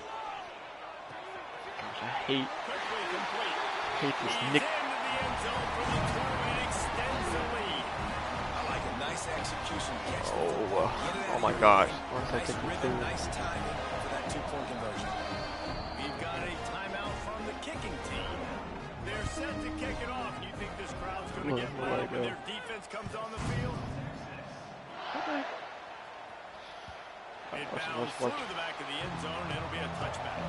D: I hate
B: Quickly complete.
D: this
B: He's
D: Nick.
B: into the end zone for the two and extends the lead.
C: I like a nice execution. Catch the
D: Oh,
C: football, get it out
D: oh
C: of
D: my
C: your
D: gosh.
C: way.
D: Once I
C: Nice
D: take this
C: rhythm,
D: thing.
C: nice timing for that two-point conversion.
B: We've got a timeout from the kicking team. They're set to kick it off. You think this crowd's going to get loud when their defense comes on the field? It bounds through the back of the end zone, and it'll be a touchback.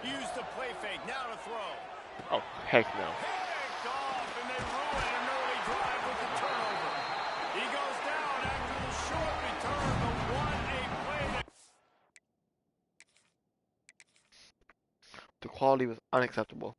B: Use the play fake, now to throw.
D: Oh, heck no.
B: Picked off, and they ruin an early drive with the turnover. He goes down after the short return, but what a play that...
D: The quality was unacceptable.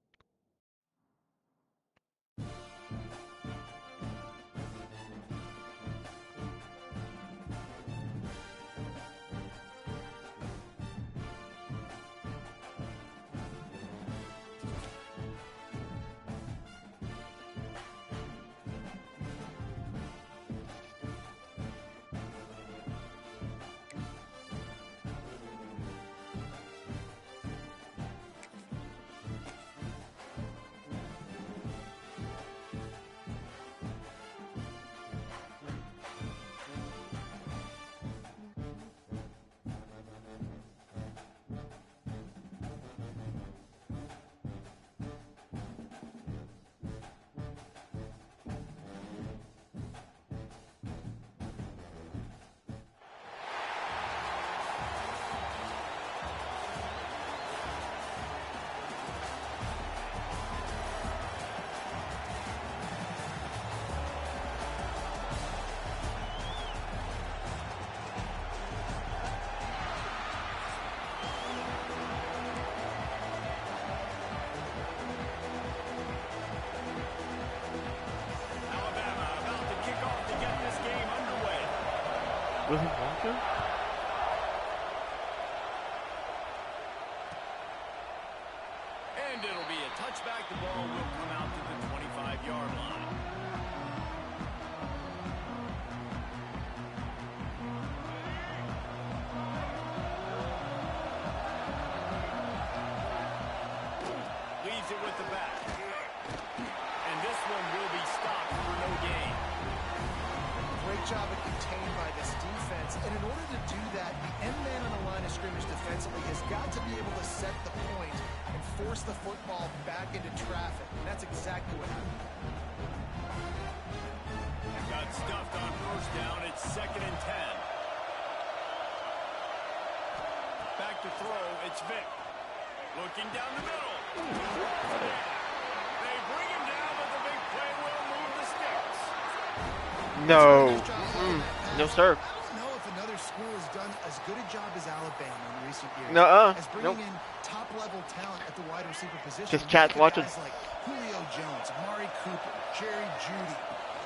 D: Willy Wonka?
B: And it'll be a touchback. The ball will come out to the 25-yard line. Leaves it with the back. And this one will be stopped for no gain.
A: Great job at contained by this defense. And in order to do that, the end man on the line of scrimmage defensively has got to be able to set the point and force the football back into traffic. And that's exactly what happened.
B: Got stuffed on first down. It's 2nd and 10. Back to throw. It's Vick. Looking down the middle. They bring him down, but the big play will move the sticks.
D: No. No, sir.
A: I don't know if another school has done as good a job as Alabama in recent years.
D: Nuh-uh.
A: As bringing in top-level talent at the wide receiver position.
D: Just chat's watching.
A: Guys like Julio Jones, Amari Cooper, Jerry Jeudy,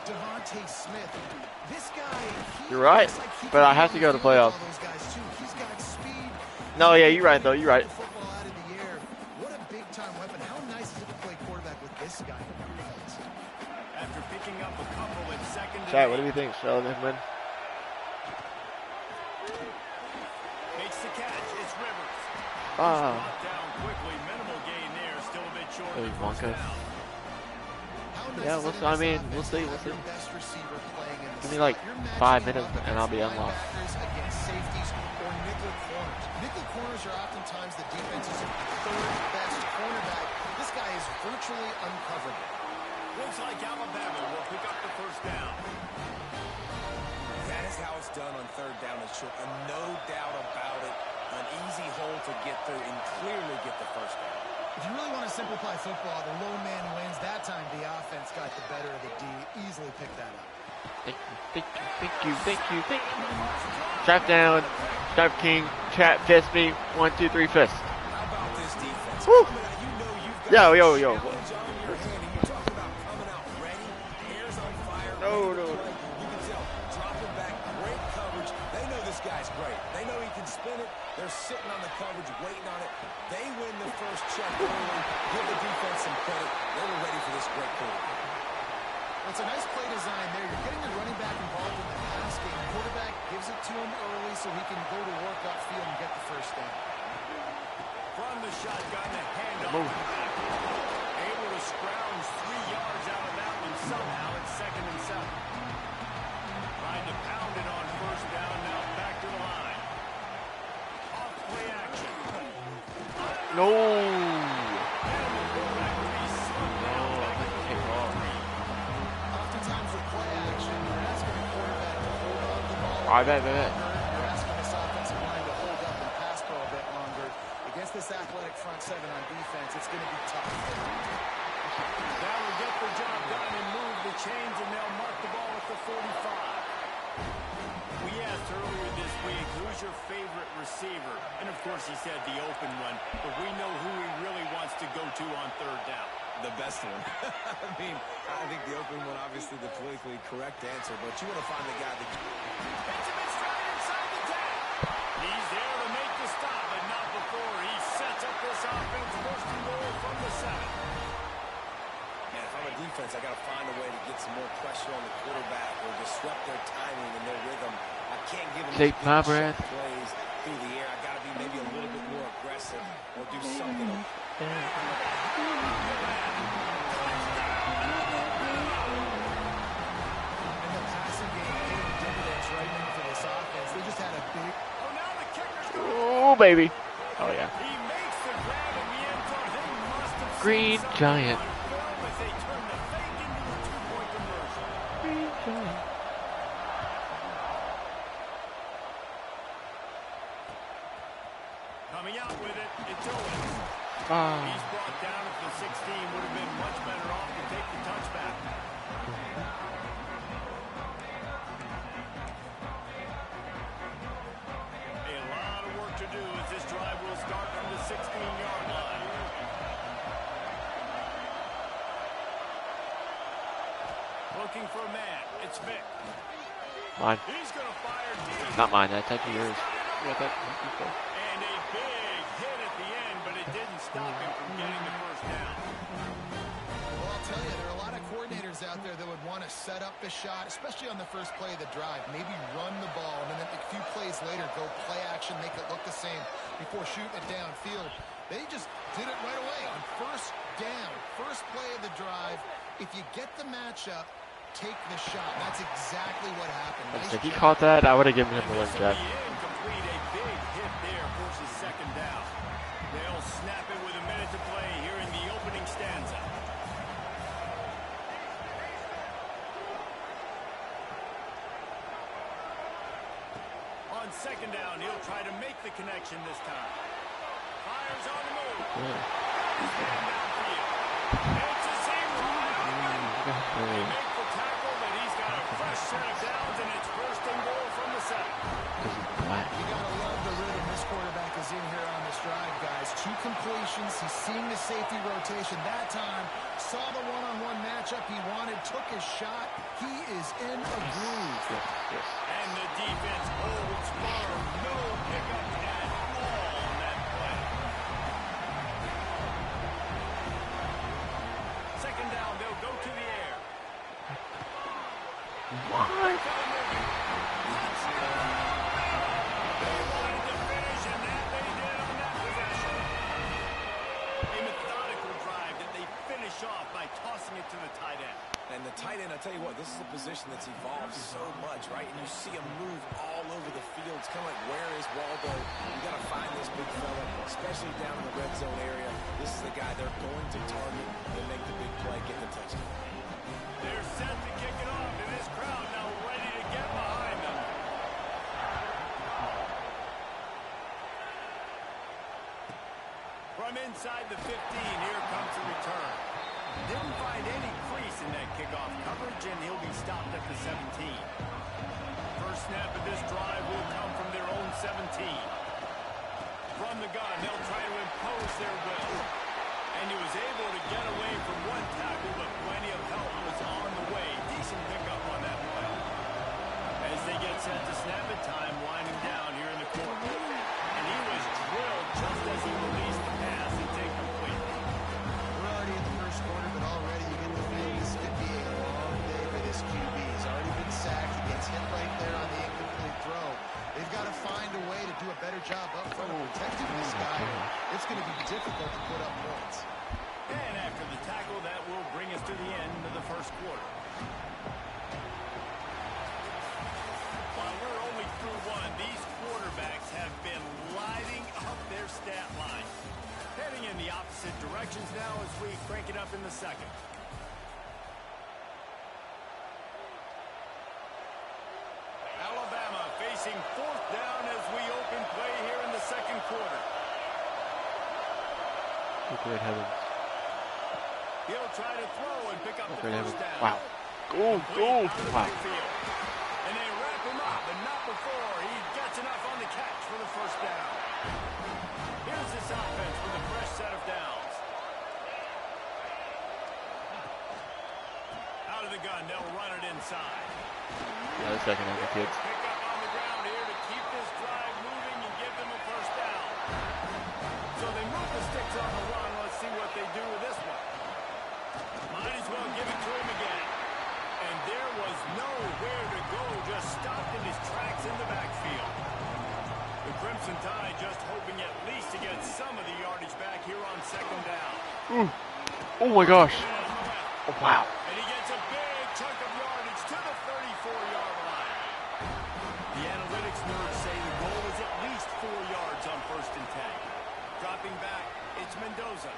A: Devontae Smith. This guy,
D: you're right,
A: like
D: but I have to go to playoffs.
A: Those guys too. He's got speed.
D: No, yeah, you're right, though. You're right.
A: Football out of the air. What a big-time weapon. How nice is it to play quarterback with this guy?
B: After picking up a couple at 2nd and
D: Chat, what do you think? Shall they win?
B: Makes the catch. It's Rivers.
D: Ah.
B: Brought down quickly. Minimal gain there. Still a bit short.
D: Willy
B: of the first
D: Wonka.
B: down.
D: Yeah, we'll see. I mean, we'll see. We'll see. Give me like 5 minutes and I'll be unlocked.
A: Nickel corners are oftentimes the defense's third best cornerback. This guy is virtually uncoverable.
B: Looks like Alabama will pick up the first down.
C: That is how it's done on 3rd down and short. And no doubt about it. An easy hole to get through and clearly get the first down.
A: If you really want to simplify football, the low man wins. That time the offense got the better of the D. Easily picked that up.
D: Thank you. Trap down. Trap king. Chat fist me. 1, 2, 3 fist.
C: How about this defense?
D: Woo.
C: You know you've got
D: Yo.
C: challenge on your hand, and you talk about coming out ready, hairs on fire.
D: No.
C: You can tell, dropping back, great coverage. They know this guy's great. They know he can spin it. They're sitting on the coverage, waiting on it. They win the first check early. Give the defense some credit. They were ready for this great quarterback.
A: Well, it's a nice play design there. You're getting the running back involved in the pass game. The quarterback gives it to him early so he can go to work upfield and get the first down.
B: From the shotgun, the handoff. Able to scrounge 3 yards out of that one somehow. It's 2nd and 7. Trying to pound it on first down. Now back to the line. Off play action.
D: No.
A: Oftentimes with play action, you're asking the quarterback to hold on to the ball.
D: I bet.
A: You're asking this offensive line to hold up and pass pro a bit longer. Against this athletic front seven on defense, it's going to be tough.
B: That will get the job done and move the chains, and they'll mark the ball at the 45. We asked earlier this week, who's your favorite receiver? And of course he said the open one, but we know who he really wants to go to on 3rd down.
C: The best one. I think the open one, obviously the politically correct answer, but you want to find the guy that...
B: Benjamin stride inside the 10. He's there to make the stop, but not before he sets up this offense. 1st and goal from the 7.
C: Man, if I'm a defense, I got to find a way to get some more pressure on the quarterback or disrupt their timing and their rhythm. I can't give them
D: Take my breath.
C: plays through the air. I got to be maybe a little bit more aggressive or do something.
D: Oh, baby. Oh, yeah. Green Giant. Green Giant.
B: Coming out with it, it's Owens. He's
D: Ah.
B: brought down at the 16. Would have been much better off to take the touchback. A lot of work to do as this drive will start from the 16-yard line. looking for a man. It's Vick.
D: Mine.
B: He's going to fire deep.
D: Not mine. That's actually yours.
B: And a big hit at the end, but it didn't stop him from getting the first down.
A: Well, I'll tell you, there are a lot of coordinators out there that would want to set up the shot, especially on the first play of the drive. Maybe run the ball, and then a few plays later, go play action, make it look the same before shooting it downfield. They just did it right away on first down, first play of the drive. If you get the matchup, take the shot. That's exactly what happened. Nice
D: if he
A: job.
D: caught that, I would have given him the win, Jeff.
B: Incomplete, a big hit there forces second down. They'll snap it with a minute to play here in the opening stanza. On second down, he'll try to make the connection this time. Fires on the move. He's getting downfield. It's a seam wide open. They make the tackle, but he's got a fresh set of downs, and it's first and goal from the 7.
A: You gotta love the rhythm this quarterback is in here on this drive, guys. 2 completions. He's seeing the safety rotation that time. Saw the one-on-one matchup he wanted. Took his shot. He is in a groove.
B: And the defense holds firm. No pickup at all on that play. Second down, they'll go to the air.
D: What?
B: They wanted to finish, and that they did on that possession. A methodical drive that they finish off by tossing it to the tight end.
C: And the tight end, I tell you what, this is a position that's evolved so much, right? And you see him move all over the field. It's kind of like, where is Waldo? You got to find this big fella, especially down in the red zone area. This is the guy they're going to target and make the big play, get the touchdown.
B: They're set to kick it off, and this crowd now ready to get behind them. From inside the 15, here comes the return. Didn't find any crease in that kickoff coverage, and he'll be stopped at the 17. First snap of this drive will come from their own 17. From the gun, they'll try to impose their will. And he was able to get away from one tackle, but plenty of help was on the way. Decent pickup on that play. As they get set to snap it, time winding down here in the corner. And he was drilled just as he released the pass. It's incomplete.
A: We're already in the first quarter, but already you get the feeling this could be a long day for this QB. He's already been sacked. He gets hit right there on the incomplete throw. They've got to find a way to do a better job up front of protecting this guy. It's going to be difficult to put up points.
B: And after the tackle, that will bring us to the end of the first quarter. While we're only through one, these quarterbacks have been lighting up their stat line. Heading in the opposite directions now as we crank it up in the second. Alabama facing fourth down as we open play here in the second quarter.
D: Good heavens.
B: He'll try to throw and pick up the first down.
D: Wow. Go. Wow.
B: And they wrap him up, but not before he gets enough on the catch for the first down. Here's this offense with a fresh set of downs. Out of the gun, they'll run it inside.
D: Another second of the kids.
B: Pick up on the ground here to keep this drive moving and give them a first down. So they move the sticks on the run. Let's see what they do with this one. Might as well give it to him again. And there was nowhere to go, just stopped in his tracks in the backfield. The Crimson Tide just hoping at least to get some of the yardage back here on second down.
D: Ooh. Oh my gosh. Oh, wow.
B: And he gets a big chunk of yardage to the 34-yard line. The analytics nerds say the goal is at least 4 yards on first and 10. Dropping back, it's Mendoza.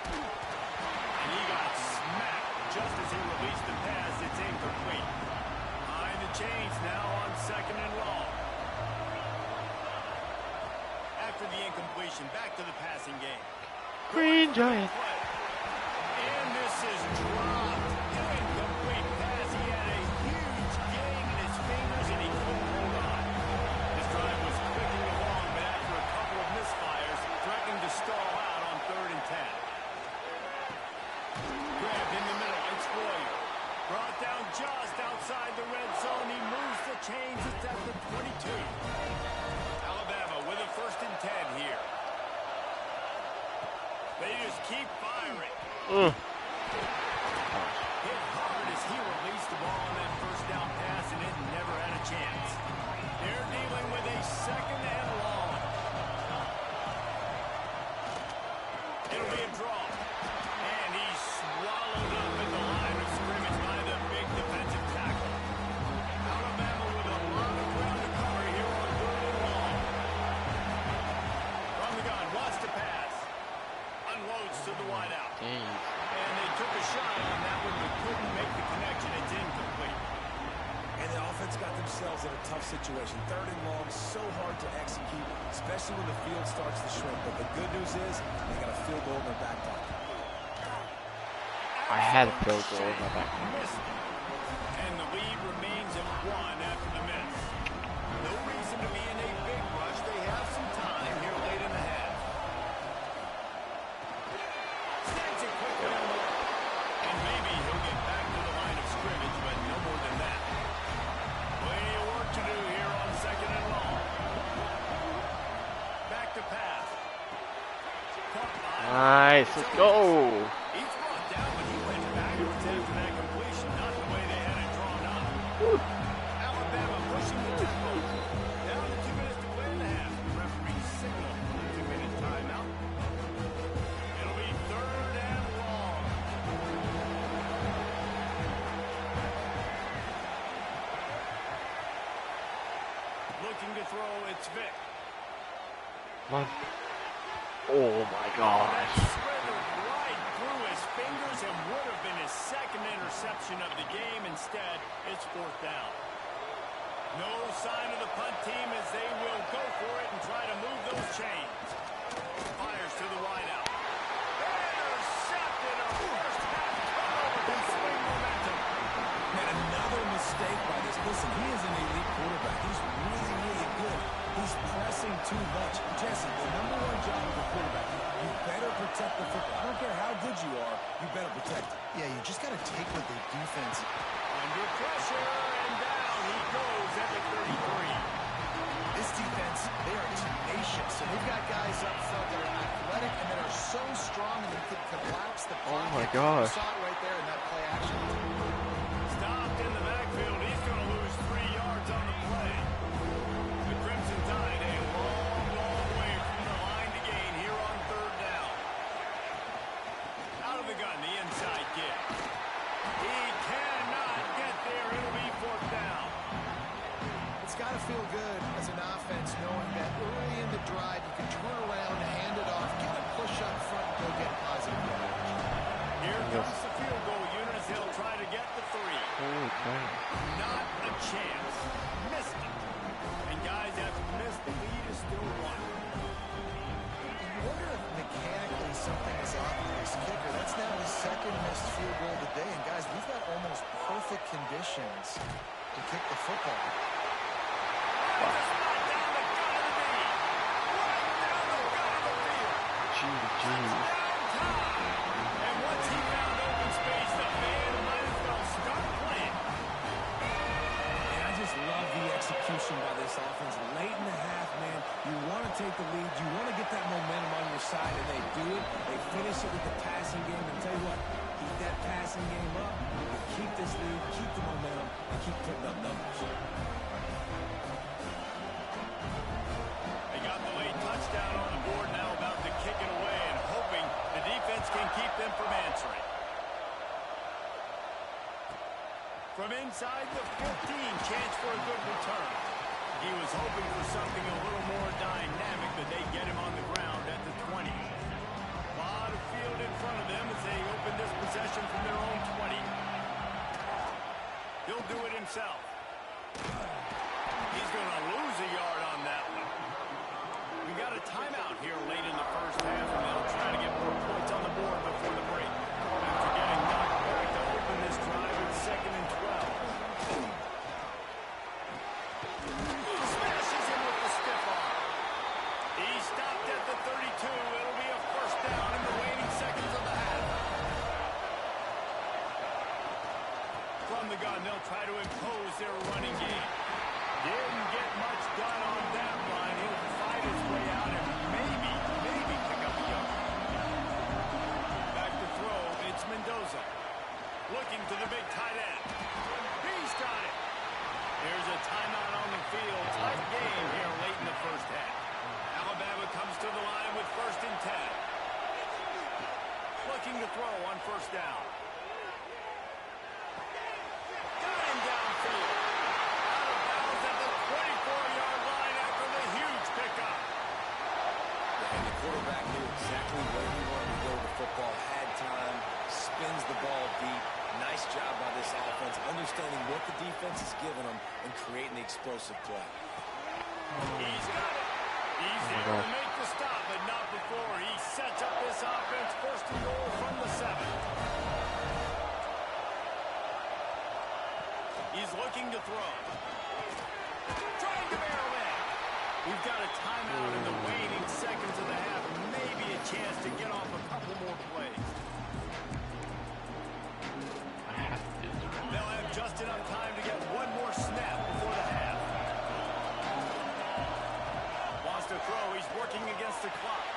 B: And he got smacked just as he released the pass. It's incomplete. Behind the chains now on second and long. After the incompletion, back to the passing game.
D: Green Giant.
B: And this is dropped. Incomplete pass. He had a huge gain in his fingers, and he couldn't hold on. This drive was clicking along, but after a couple of misfires, threatening to stall out on third and 10. Grabbed in the middle. It's Royer. Brought down John. inside the red zone. He moves the chains. It's at the 22. Alabama with a 1st and 10 here. They just keep firing. Hit hard as he released the ball on that 1st down pass, and it never had a chance. They're dealing with a 2nd and long. It'll be a draw. And he's swallowed up at the line of scrimmage by the big defensive tackle. Alabama with a lot of ground to cover here on 3rd and long. From the gun, wants to pass. Unloads to the wideout. And they took a shot on that one, but couldn't make the connection. It's incomplete.
C: And the offense got themselves in a tough situation. 3rd and long, so hard to execute, especially when the field starts to shrink. But the good news is they got a field goal in their back pocket.
D: I had a field goal in my back pocket.
B: And the lead remains at 1 after the miss. No reason to be in a big rush. They have some time here late in the half. Snags it quickly on the way. And maybe he'll get back to the line of scrimmage, but no more than that. Plenty of work to do here on 2nd and long. Back to pass.
D: Nice, let's go.
B: He's brought down, but he went backwards after that completion, not the way they had it drawn up. Alabama pushing the tempo. Down to 2 minutes to play in the half. The referee signaled a 2-minute timeout. It'll be 3rd and long. Looking to throw, it's Vic.
D: Come on. Oh my gosh.
B: Slithered right through his fingers and would have been his 2nd interception of the game. Instead, it's 4th down. No sign of the punt team as they will go for it and try to move those chains. Fires to the wideout. Intercepted, a 1st half turnover can swing momentum.
C: And another mistake by this. Listen, he is an elite quarterback. He's really, really good. He's pressing too much. Jesse, the #1 job of a quarterback, you better protect the football. I don't care how good you are, you better protect it.
A: Yeah, you just got to take what the defense.
B: Under pressure, and down he goes at the 33.
A: This defense, they are tenacious. So they've got guys up front that are athletic and that are so strong and they could collapse the pocket.
D: Oh my gosh.
A: You saw it right there in that play action.
B: Stopped in the backfield. He's going to lose 3 yards on the play. The Crimson Tide a long, long way from the line to gain here on 3rd down. Out of the gun, the inside kick. He cannot get there. It'll be 4th down.
A: It's got to feel good as an offense knowing that early in the drive you can turn around, hand it off, get a push up front, and go get positive yardage.
B: Here comes the field goal unit as they'll try to get the 3.
D: Okay.
B: Not a chance. Missed it. And guys have missed the lead is still 1.
A: You wonder if mechanically something is off with this kicker. That's now his 2nd missed field goal of the day. And guys, we've got almost perfect conditions to kick the football.
B: And once he found open space, the man might as well start playing.
C: And I just love the execution by this offense. Late in the half, man, you want to take the lead. You want to get that momentum on your side, and they do it. They finish it with the passing game. And tell you what, keep that passing game up. Keep this lead, keep the momentum, and keep putting up numbers.
B: They got the late touchdown on the board, now about to kick it away and hoping the defense can keep them from answering. From inside the 15, chance for a good return. He was hoping for something a little more dynamic, but they get him on the ground at the 20. A lot of field in front of them as they open this possession from their own 20. He'll do it himself. He's going to lose a yard on that one. We got a timeout here late in the 1st half, and they'll try to get more points on the board before the break. After getting knocked back to open this drive at 2nd and 12. Smashes him with the stiff arm. He stopped at the 32. It'll be a 1st down in the waning seconds of the half. From the gun. gun, they'll try to impose their running game. Didn't get much done on that line. He'll fight his way out and maybe pick up a yard. Back to throw, it's Mendoza. Looking to the big tight end. He's got it. There's a timeout on the field. Tight game here late in the first half. Alabama comes to the line with 1st and 10. Looking to throw on 1st down. Got him downfield. Out of bounds at the 24-yard line after the huge pickup.
C: And the quarterback knew exactly where he wanted to go with the football. Had time, spins the ball deep. Nice job by this offense, understanding what the defense is giving them and creating the explosive play.
B: He's got it. He's able to make the stop, but not before he sets up this offense 1st and goal from the 7. He's looking to throw. Trying to barrel in. We've got a timeout in the waning seconds of the half. Maybe a chance to get off a couple more plays. They'll have just enough time to get one more snap before the half. Wants to throw. He's working against the clock.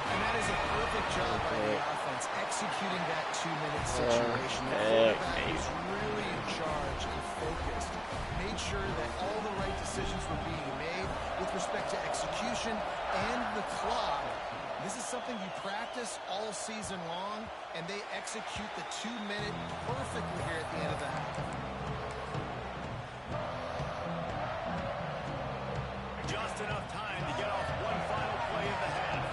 A: And that is a perfect job by the offense, executing that 2-minute situation. The quarterback was really in charge and focused. Made sure that all the right decisions were being made with respect to execution and the clock. This is something you practice all season long, and they execute the 2-minute perfectly here at the end of the half.
B: Just enough time to get off one final play of the half.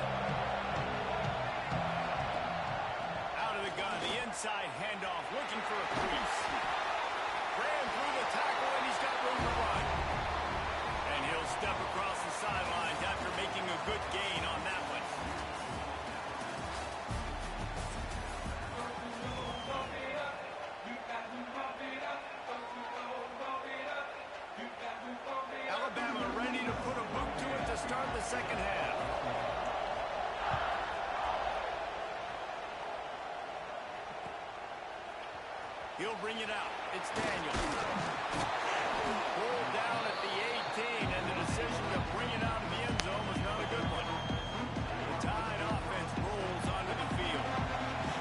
B: Out of the gun, the inside handoff, looking for a crease. Ran through the tackle, and he's got room to run. And he'll step across the sidelines after making a good gain on that one. Alabama ready to put a boot to it to start the second half. He'll bring it out. It's Daniel. Pulled down at the 18, and the decision to bring it out of the end zone was not a good one. The Tide offense rolls onto the field.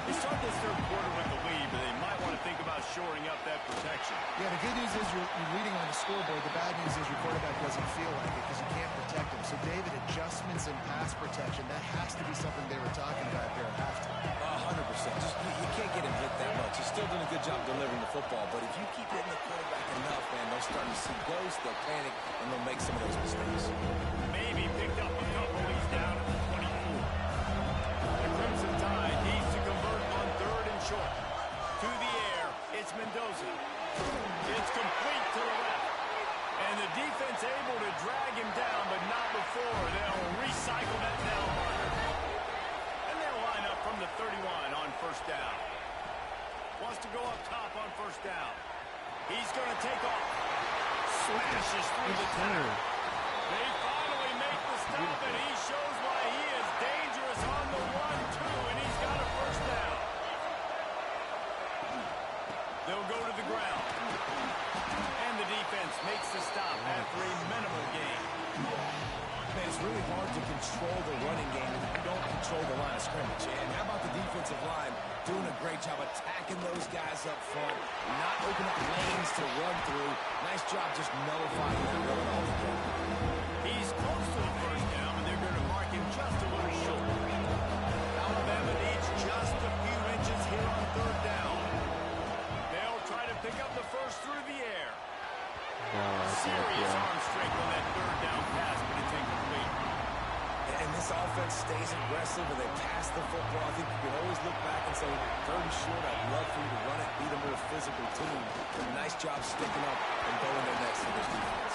B: They start this third quarter with the lead, but they might want to think about shoring up that protection.
A: Yeah, the good news is you're leading on the scoreboard. The bad news is your quarterback doesn't feel like it because you can't protect him. So, David, adjustments in pass protection, that has to be something they were talking about here at halftime.
C: 100%. Just, you can't get him hit that much. He's still doing a good job delivering the football, but if you keep hitting the quarterback enough, man, they'll start to see ghosts, they'll panic, and they'll make some of those mistakes.
B: Maybe picked up a couple. He's down at the 24. The Crimson Tide needs to convert on 3rd and short. To the air, it's Mendoza. It's complete to the left. And the defense able to drag him down, but not before. They'll recycle that down marker. And they'll line up from the 31 on 1st down. Wants to go up top on 1st down. He's going to take off. Smashes through the tackle. They finally make the stop, and he shows why he is dangerous on the 1-2, and he's got a 1st down. They'll go to the ground. And the defense makes the stop after a minimal gain.
C: Man, it's really hard to control the running game if you don't control the line of scrimmage. And how about the defensive line doing a great job attacking those guys up front, not opening up lanes to run through. Nice job just nullifying that run altogether.
B: He's close to the 1st down, and they're going to mark him just a little short. Alabama needs just a few inches here on 3rd down. They'll try to pick up the 1st through the air. Serious arm strength on that 3rd down pass, but it's incomplete.
C: And this offense stays aggressive and they pass the football. I think you can always look back and say, 3rd and short, I'd love for you to run it, be the more physical team. But nice job sticking up and going there next to this defense.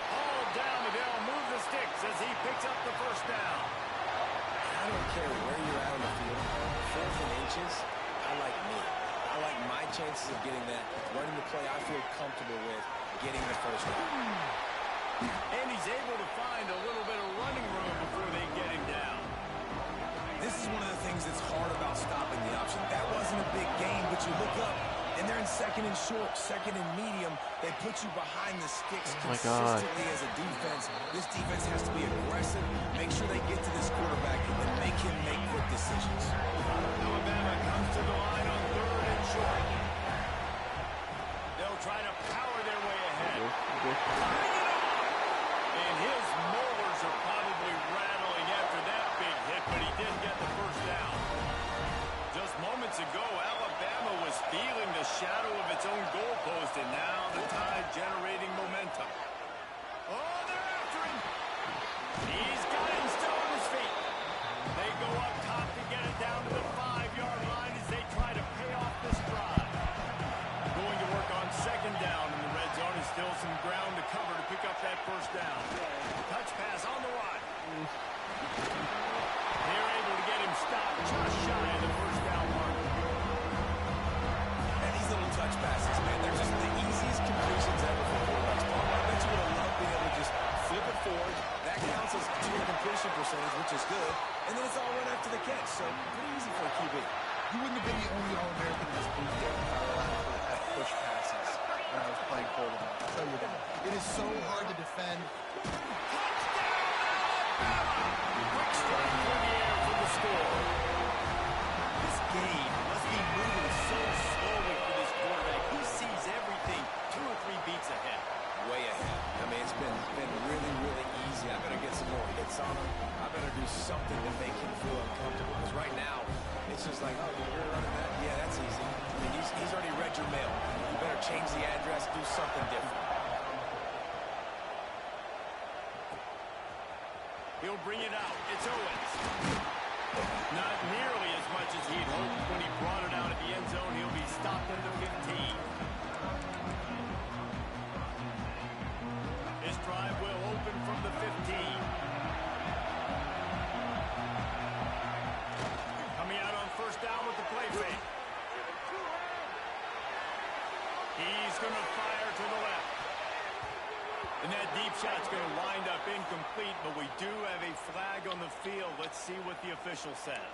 B: All down, but they'll move the sticks as he picks up the 1st down.
C: I don't care where you're at on the field. 4th and inches, I like me. I like my chances of getting that, running the play I feel comfortable with, getting the 1st down.
B: And he's able to find a little bit of running room before they get him
C: this is one of the things that's hard about stopping the option. That wasn't a big gain, but you look up, and they're in second and short, second and medium. They put you behind the sticks consistently as a defense. This defense has to be aggressive, make sure they get to this quarterback, and make him make quick decisions.
B: Alabama comes to the line on third and short. They'll try to power their way ahead. And his molars are probably rattling after that big hit, but he did get the first down. Just moments ago, Alabama was feeling the shadow of its own goalpost, and now the Tide generating momentum. Oh, they're after him. He's got him still on his feet. They go up top to get it down to the 5-yard line as they try to pay off this drive. Going to work on second down in the red zone. Is still some ground to cover to pick up that first down. Touch pass on the run. They're able to get him stopped just shy of the first down mark.
C: And these little touch passes, man, they're just the easiest completions ever for quarterbacks. Palmer, I bet you would have loved being able to just flip it forward. That counts as to your completion percentage, which is good. And then it's all run after the catch, so pretty easy for a QB.
A: You wouldn't have been the only All-American in this booth there in Colorado that push passes when I was playing quarterback. I'll tell you that. It is so hard to defend.
B: Quick strike through the air for the score. This game must be moving so slowly for this quarterback. He sees everything 2 or 3 beats ahead.
C: Way ahead. I mean, it's been really, really easy. I better get some more hits on him. I better do something to make him feel uncomfortable. Because right now, it's just like, oh, you're running that? Yeah, that's easy. I mean, he's already read your mail. You better change the address, do something different.
B: He'll bring it out. It's Owens. Not nearly as much as he'd hoped when he brought it out at the end zone. He'll be stopped at the 15. His drive will open from the 15. Coming out on first down with the play fake. He's going to fire to the left. And that deep shot's going to wind up incomplete, but we do have a flag on the field. Let's see what the official says.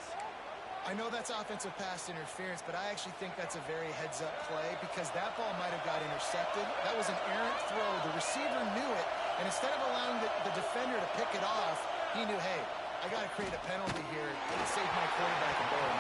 A: I know that's offensive pass interference, but I actually think that's a very heads-up play because that ball might have got intercepted. That was an errant throw. The receiver knew it, and instead of allowing the defender to pick it off, he knew, hey, I got to create a penalty here and save my quarterback a goal.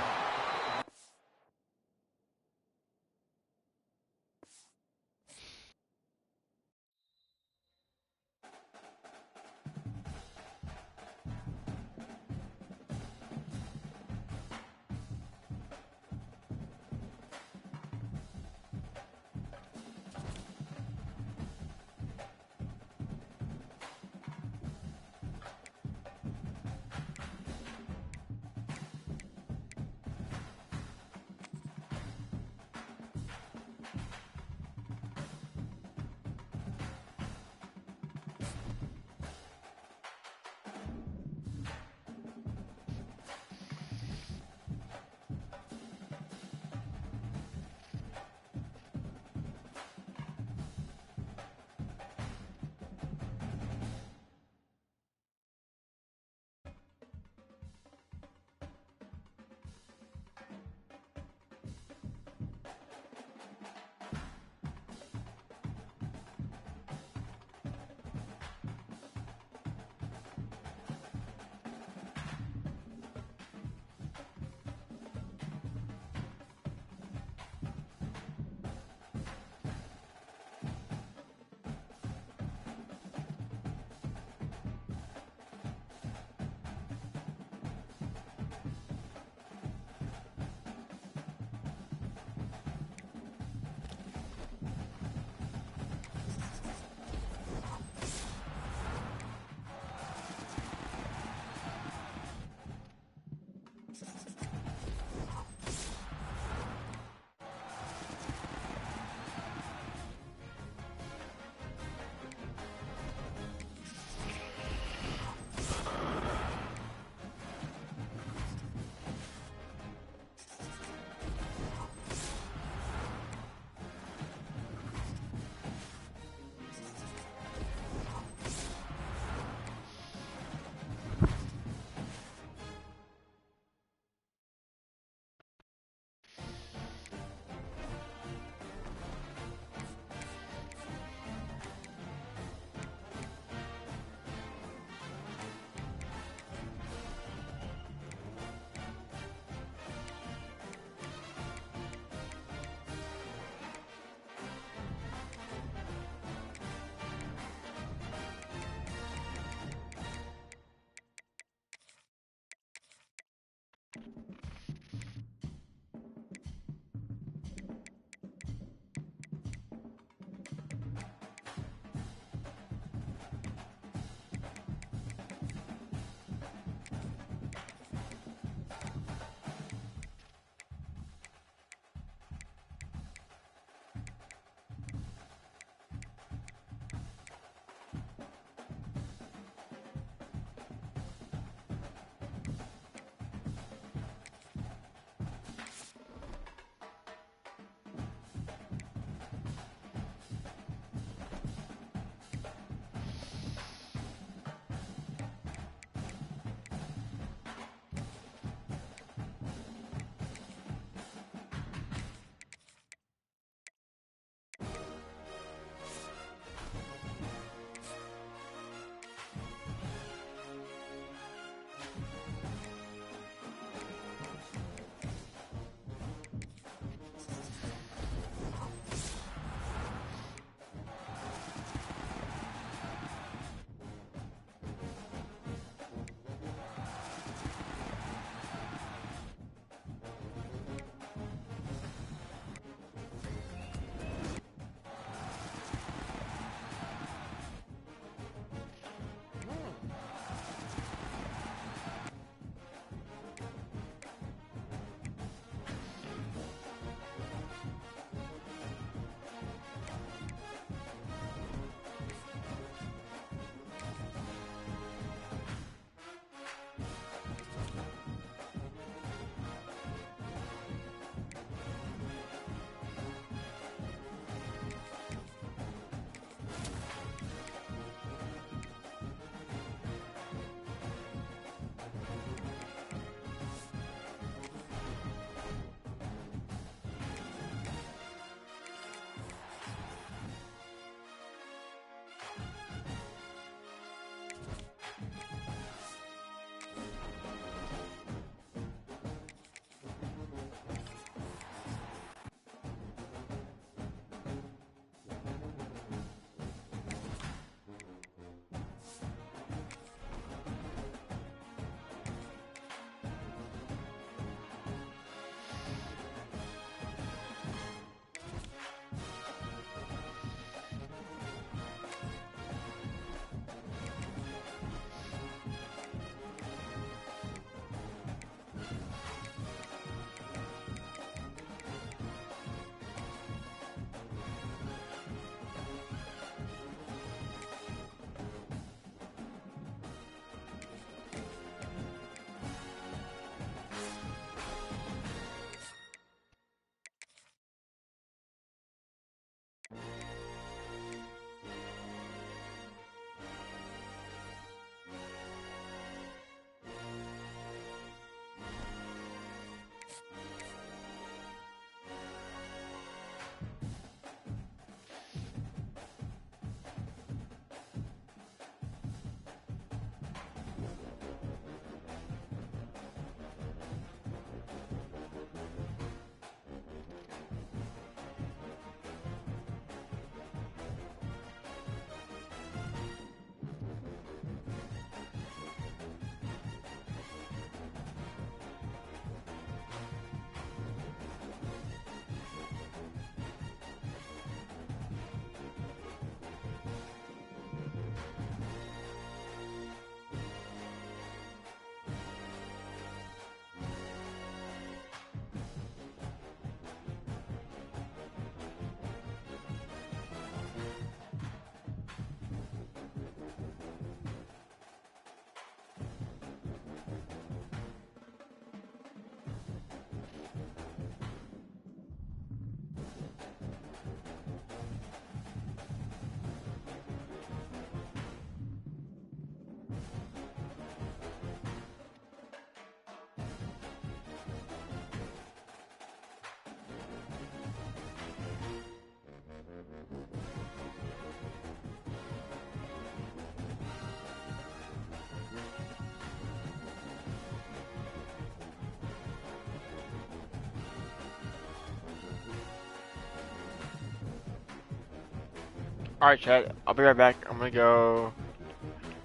D: Alright, chat. I'll be right back. I'm gonna go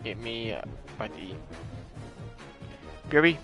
D: get me a bite to eat. Gibby?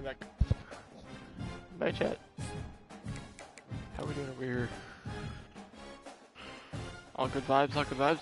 D: Back. Bye, chat. How we doing over here? All good vibes, all good vibes.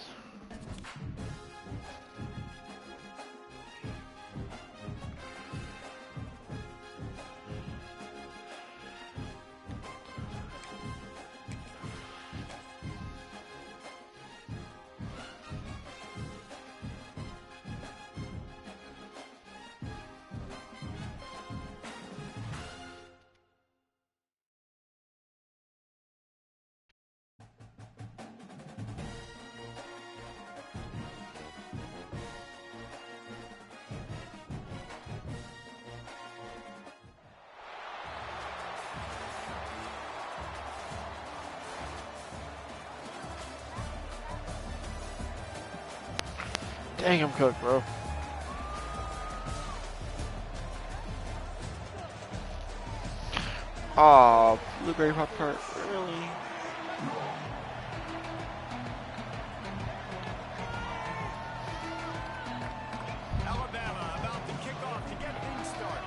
D: Dang, I'm cooked, bro. Aw, blueberry pop tart, really?
B: Alabama about to kick off to get things started.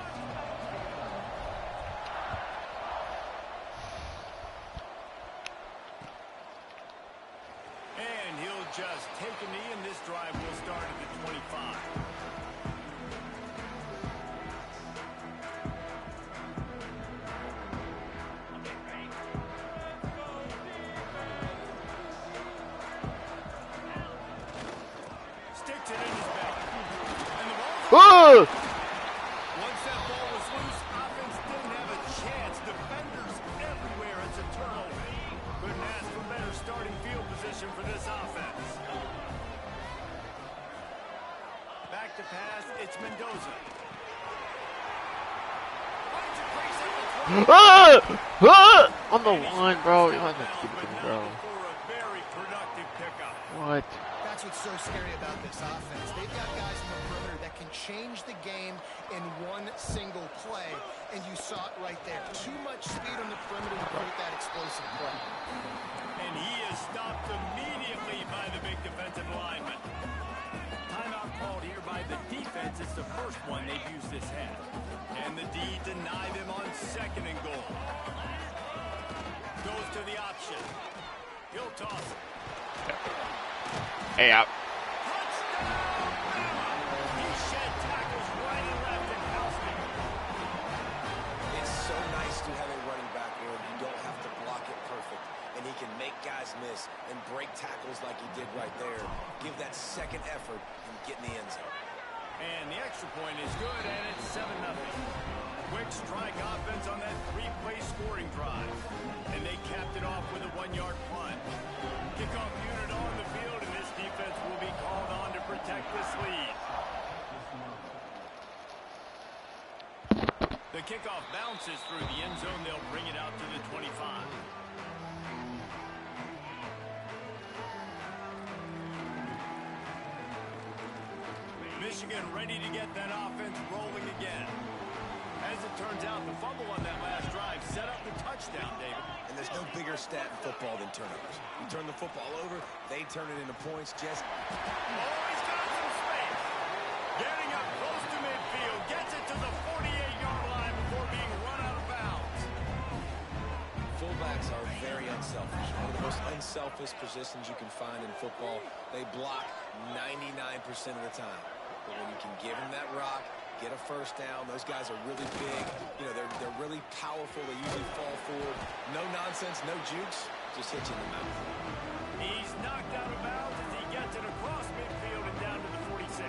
B: And he'll just take a knee, and this drive will start at the 25. Sticks it in his back. And the ball's
D: Oh!
B: once that ball was loose, offense didn't have a chance to formation for this offense. Back to pass, it's Mendoza.
D: On the line, bro. You have to keep it, bro. What?
A: That's what's so scary about this offense. They've got guys in the perimeter that can change the game in one single play, and you saw it right there. Too much speed on the perimeter to create that explosive play.
B: And he is stopped immediately by the big defensive lineman. Timeout called here by the defense. It's the first one they've used this half. And the D denied them on 2nd and goal. Goes to the option. He'll toss it.
D: Hey, out.
B: He shed tackles right and left in Houston.
C: It's so nice to have a running back where you don't have to block it perfect, and he can make guys miss and break tackles like he did right there. Give that second effort and get in the end zone.
B: And the extra point is good, and it's 7-0. Quick strike offense on that 3-play scoring drive. And they capped it off with a 1-yard punt. Kickoff unit on the field, and this defense will be called on to protect this lead. The kickoff bounces through the end zone. They'll bring it out to the 25. Michigan ready to get that offense rolling again. As it turns out, the fumble on that last drive set up the touchdown, David.
C: And there's no bigger stat in football than turnovers. You turn the football over, they turn it into points. Just
B: Always got some space. Getting up close to midfield, gets it to the 48-yard line before being run out of bounds.
C: fullbacks are very unselfish. One of the most unselfish positions you can find in football. They block 99% of the time. But when you can give them that rock, get a first down, those guys are really big. You know, they're really powerful. They usually fall forward. No nonsense, no jukes, just hit you in the mouth.
B: He's knocked out of bounds as he gets it across midfield and down to the 46.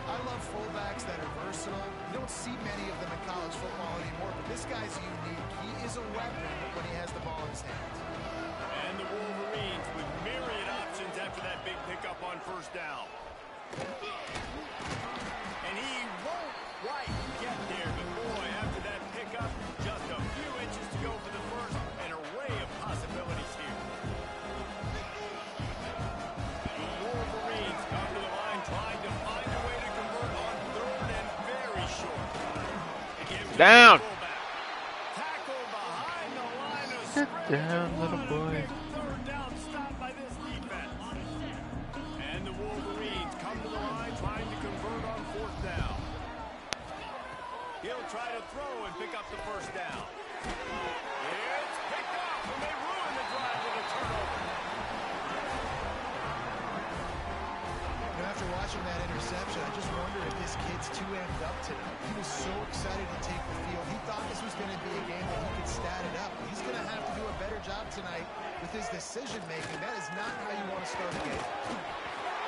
A: I love fullbacks that are versatile. You don't see many of them in college football anymore, but this guy's unique. He is a weapon when he has the ball in his hands.
B: And the Wolverines with myriad options after that big pickup on first down. And he won't quite get there, but boy, after that pickup, just a few inches to go for the first. An array of possibilities here. The Wolverines come to the line trying to find a way to convert on third and very short.
D: Down.
B: Tackle behind the line of
D: Sit
B: scrimmage.
D: down, little boy.
B: Third down stop by this defense. And the Wolverines come to the line trying to convert on fourth down. He'll try to throw and pick up the first down. It's picked up, and they ruin the drive with a turnover.
A: You know, after watching that interception, I just wonder if this kid's too amped up tonight. He was so excited to take the field. He thought this was going to be a game that he could stat it up. He's going to have to do a better job tonight with his decision-making. That is not how you want to start a game.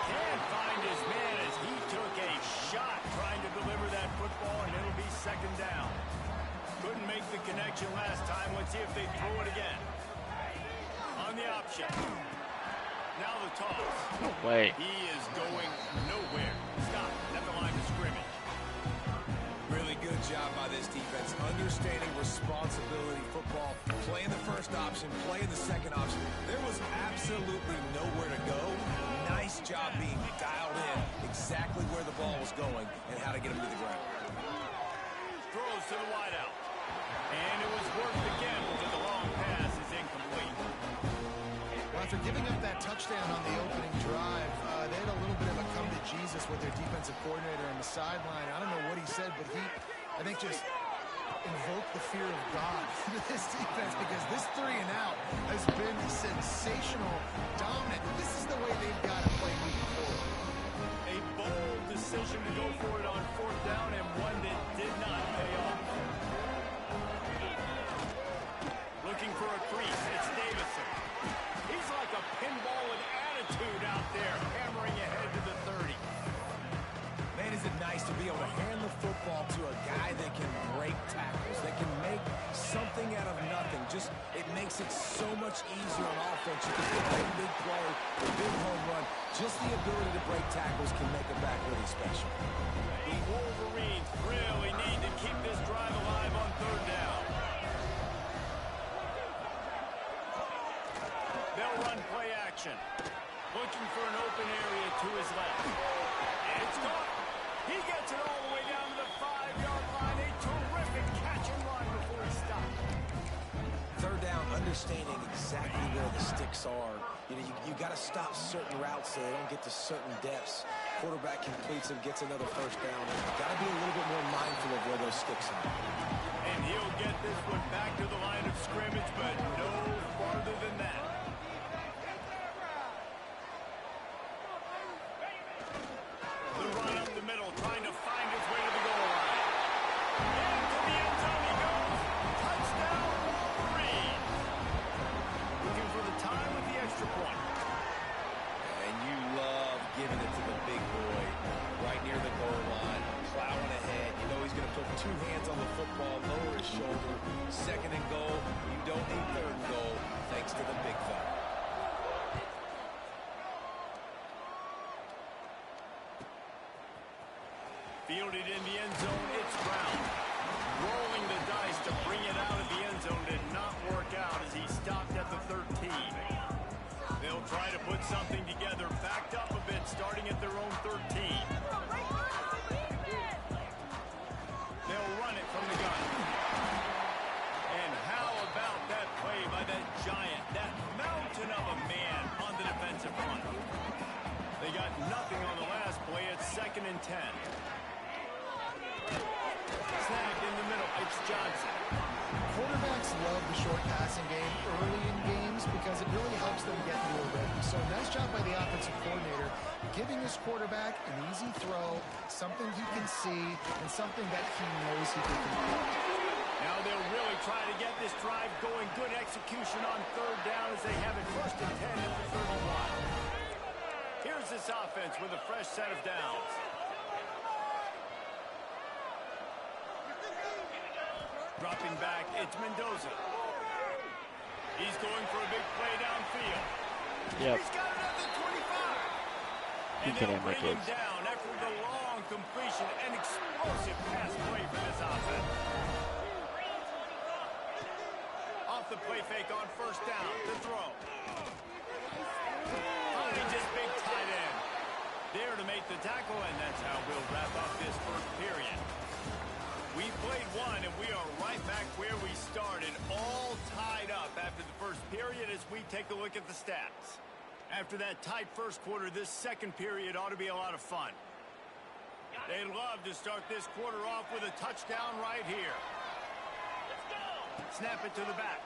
B: Can't find his man as he took a shot trying to deliver that football, and it'll be second down. Couldn't make the connection last time. Let's see if they throw it again. On the option. Now the toss.
D: No way.
B: He is going nowhere. Stop at the line of scrimmage.
C: Really good job by this defense. Understanding responsibility football. Playing the first option, playing the second option. There was absolutely nowhere to go. Nice job being dialed in exactly where the ball was going and how to get him to the ground.
B: Throws to the wideout. And it was worth the gamble, but the long pass is incomplete.
A: Well, after giving up that touchdown on the opening drive, they had a little bit of a come to Jesus with their defensive coordinator on the sideline. I don't know what he said, but he, I think, just invoked the fear of God to this defense, because this 3 and out has been sensational, dominant. This is the way they've got to play moving forward.
B: A bold decision to go for it on fourth down, and one that did not pay off. Looking for a crease, it's Davison. He's like a pinball with attitude out there, hammering ahead to the 30.
C: Man, is it nice to be able to hand the football to a guy that can break tackles, that can make something out of nothing. Just, it makes it so much easier on offense. You can get a big play, a big home run. Just the ability to break tackles can make a back really special.
B: The Wolverines really need to keep this drive alive on third down. They'll run play action. Looking for an open area to his left. And it's gone. He gets it all the way down to the 5-yard line. A terrific catch and run before he stopped.
C: Third down, understanding exactly where the sticks are. You got to stop certain routes so they don't get to certain depths. Quarterback completes and gets another first down. Got to be a little bit more mindful of where those sticks are.
B: And he'll get this one back to the line of scrimmage, but no farther than that. The run up the middle, trying to find his way to the goal line. Into the end zone he goes. Touchdown, Wolverine. Looking for the time with the extra point.
C: And you love giving it to the big boy right near the goal line, plowing ahead. You know he's going to put two hands on the football, lower his shoulder. Second and goal. You don't need third and goal, thanks to the big fella.
B: Fielded in the end zone, it's Brown. Rolling the dice to bring it out of the end zone did not work out as he stopped at the 13. They'll try to put something together, backed up a bit, starting at their own 13. They'll run it from the gun. And how about that play by that giant, that mountain of a man on the defensive front? They got nothing on the last play. It's 2nd and 10. Snagged in the middle. It's Johnson.
A: Quarterbacks love the short passing game early in games because it really helps them get more ready. So nice job by the offensive coordinator, giving his quarterback an easy throw, something he can see, and something that he knows he can complete.
B: Now they'll really try to get this drive going. Good execution on third down as they have it 1st and 10 at the 31. Here's this offense with a fresh set of downs. Dropping back, it's Mendoza. He's going for a big play downfield.
D: Yep.
B: He's got it at the 25. And they'll bring him down after the long completion. An explosive pass play for this offense. Off the play fake on 1st down. The throw. Finds his big tight end. There to make the tackle, and that's how we'll wrap up this first period. We played one, and we are right back where we started, all tied up after the first period as we take a look at the stats. After that tight first quarter, this second period ought to be a lot of fun. They'd love to start this quarter off with a touchdown right here. Snap it to the back.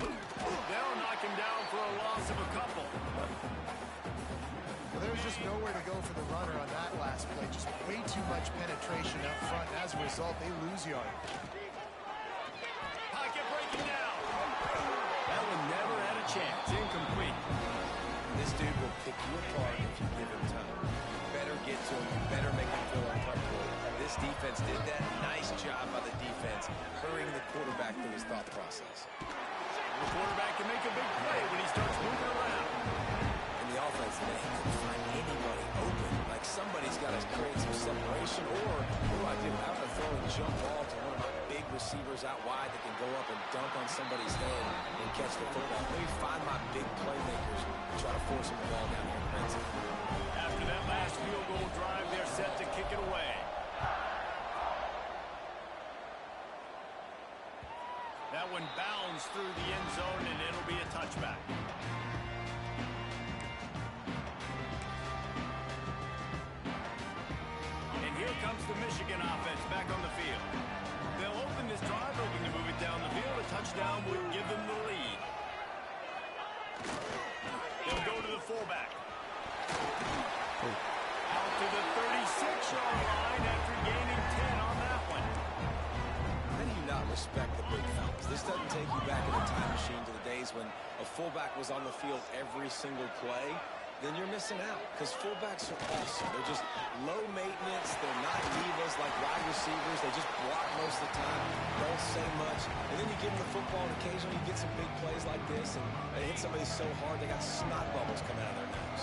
B: They'll knock him down for a loss of a couple.
A: Well, there's just nowhere to go for the runner on that last play. Just way too much penetration up front. As a result, they lose yardage.
B: Pocket breaking down. That one never had a chance. Incomplete.
C: This dude will pick you apart if you give him time. You better get to him. You better make him feel uncomfortable. This defense did that. Nice job by the defense, hurrying the quarterback through his thought process.
B: The quarterback can make a big play when he starts moving around.
C: The offense today, he couldn't find anybody open. Like somebody's got to create some separation, or what do I do? How to throw a jump ball to one of my big receivers out wide that can go up and dunk on somebody's head and catch the football. Maybe find my big playmakers and try to force them the ball down here.
B: After that last field goal drive, they're set to kick it away. That one bounds through the end zone, and it'll be a touchback. Here comes the Michigan offense back on the field. They'll open this drive, hoping to move it down the field. A touchdown would give them the lead. They'll go to the fullback. Out to the 36-yard line after gaining 10 on that one.
C: How do you not respect the big fellas? This doesn't take you back in the time machine to the days when a fullback was on the field every single play. then you're missing out, because fullbacks are awesome. They're just low maintenance. They're not divas like wide receivers. They just block most of the time, don't say much. And then you give them the football, and occasionally you get some big plays like this, and they hit somebody so hard they got snot bubbles coming out of their nose.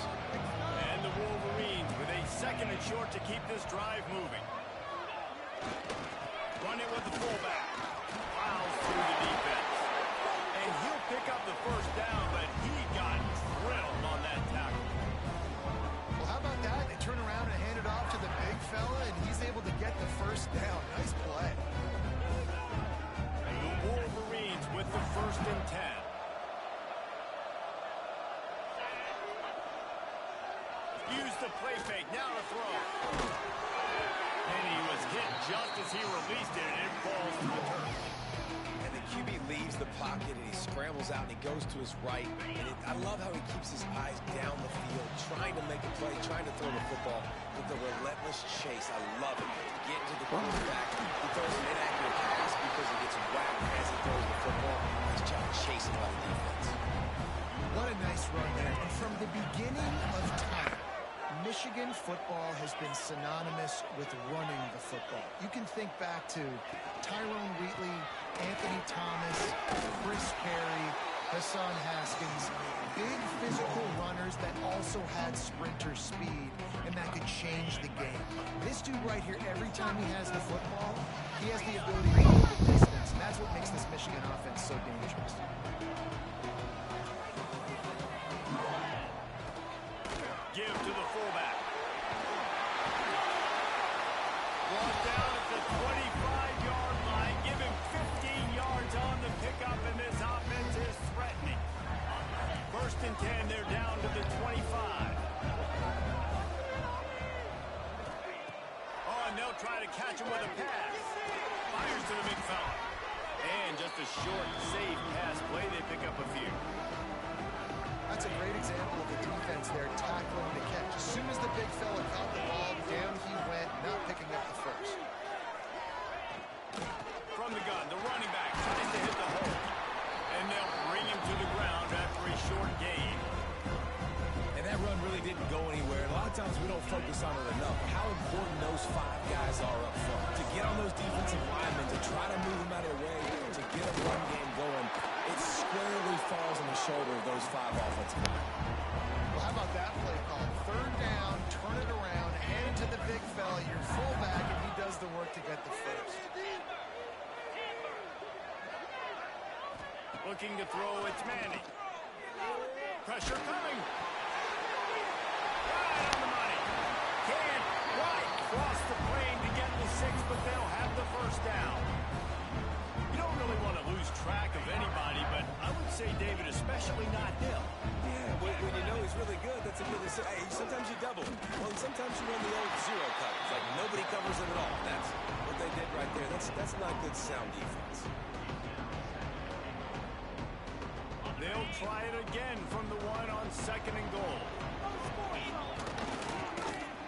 B: And the Wolverines with a 2nd and short to keep this drive moving. Run it with the fullback. Fouls through the defense. And he'll pick up the first down, but he got drilled on that tackle.
A: Well, how about that? They turn around and hand it off to the big fella, and he's able to get the first down. Nice play.
B: The Wolverines with the 1st and 10. Use the play fake. Now to throw. And he was hit just as he released it, and it falls to the turf.
C: And the QB leaves the pocket, and he scrambles out, and he goes to his right. And I love how he keeps his eyes down the field, trying to make a play, trying to throw the football with the relentless chase. I love it. Get to the quarterback. He throws an inaccurate pass because he gets whacked as he throws the football. Nice job chasing by the defense.
A: What a nice run there. And from the beginning of time, Michigan football has been synonymous with running the football. You can think back to Tyrone Wheatley, Anthony Thomas, Chris Perry, Hassan Haskins, big physical runners that also had sprinter speed, and that could change the game. This dude right here, every time he has the football, he has the ability to go the distance, and that's what makes this Michigan offense so dangerous.
B: Give to the fullback. Brought down at the 25-yard line. Give him 15 yards on the pickup, and this offense is threatening. 1st and 10, they're down to the 25. Oh, and they'll try to catch him with a pass. Fires to the big fella. And just a short, safe pass play. They pick up a few.
A: That's a great example of the defense there tackling the catch. As soon as the big fella caught the ball, down he went, not picking up the first.
B: From the gun, the running back tries to hit the hole. And they'll bring him to the ground after a short gain.
C: And that run really didn't go anywhere. And a lot of times we don't focus on it enough. How important those 5 guys are up front. To get on those defensive linemen, to try to move them out of the way, to get a run game going, it squarely falls on the shoulder of those 5 offensive linemen.
A: Well, how about that play call? 3rd down, turn it around, hand it to the big fella, your fullback, and he does the work to get the first.
B: Looking to throw, it's Manning. Pressure coming. Right on the money. Can't quite cross the plane to get the 6, but they'll have the first down. You don't really want to lose track of anybody, but I would say, David, especially not him.
C: Yeah, when you know he's really good, that's a good decision. Hey, sometimes you double him. Well, sometimes you run the old zero coverage. Like, nobody covers him at all. That's what they did right there. That's not good sound defense.
B: They'll try it again from the 1 on 2nd and goal.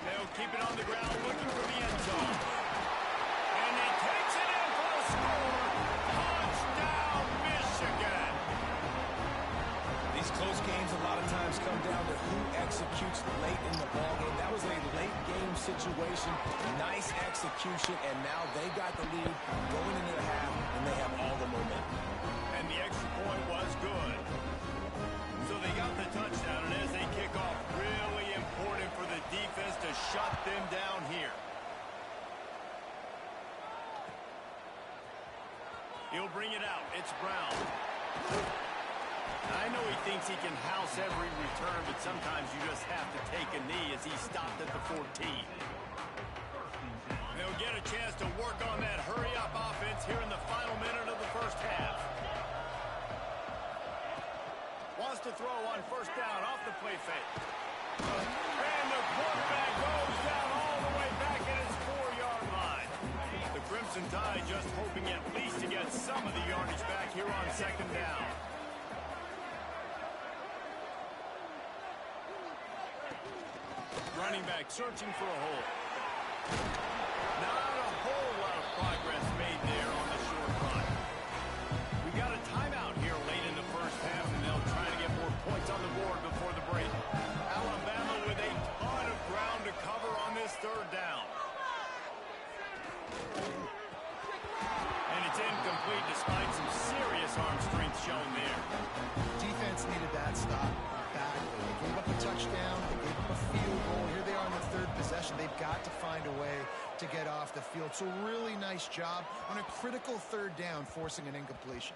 B: They'll keep it on the ground, looking for the end zone. And he takes it in for a score. Touchdown, Michigan.
C: These close games a lot of times come down to who executes late in the ballgame. That was a late game situation. Nice execution, and now they got the lead going into the half, and they have all the momentum.
B: And the extra point was good. So they got the touchdown, and as they kick off, really important for the defense to shut them down here. He'll bring it out. It's Brown. I know he thinks he can house every return, but sometimes you just have to take a knee as he stopped at the 14. They'll get a chance to work on that hurry-up offense here in the final minute of the first half. Wants to throw on 1st down off the play fake. And the quarterback goes down all the way back at his 4-yard line. The Crimson Tide just hoping at least to get some of the yardage back here on 2nd down. Running back searching for a hole. Not a whole lot of progress made there on the short run. We got a timeout here late in the first half, and they'll try to get more points on the board before the break.
A: Al, I'm field goal. Here they are on the third possession. They've got to find a way to get off the field. So really nice job on a critical third down, forcing an incompletion.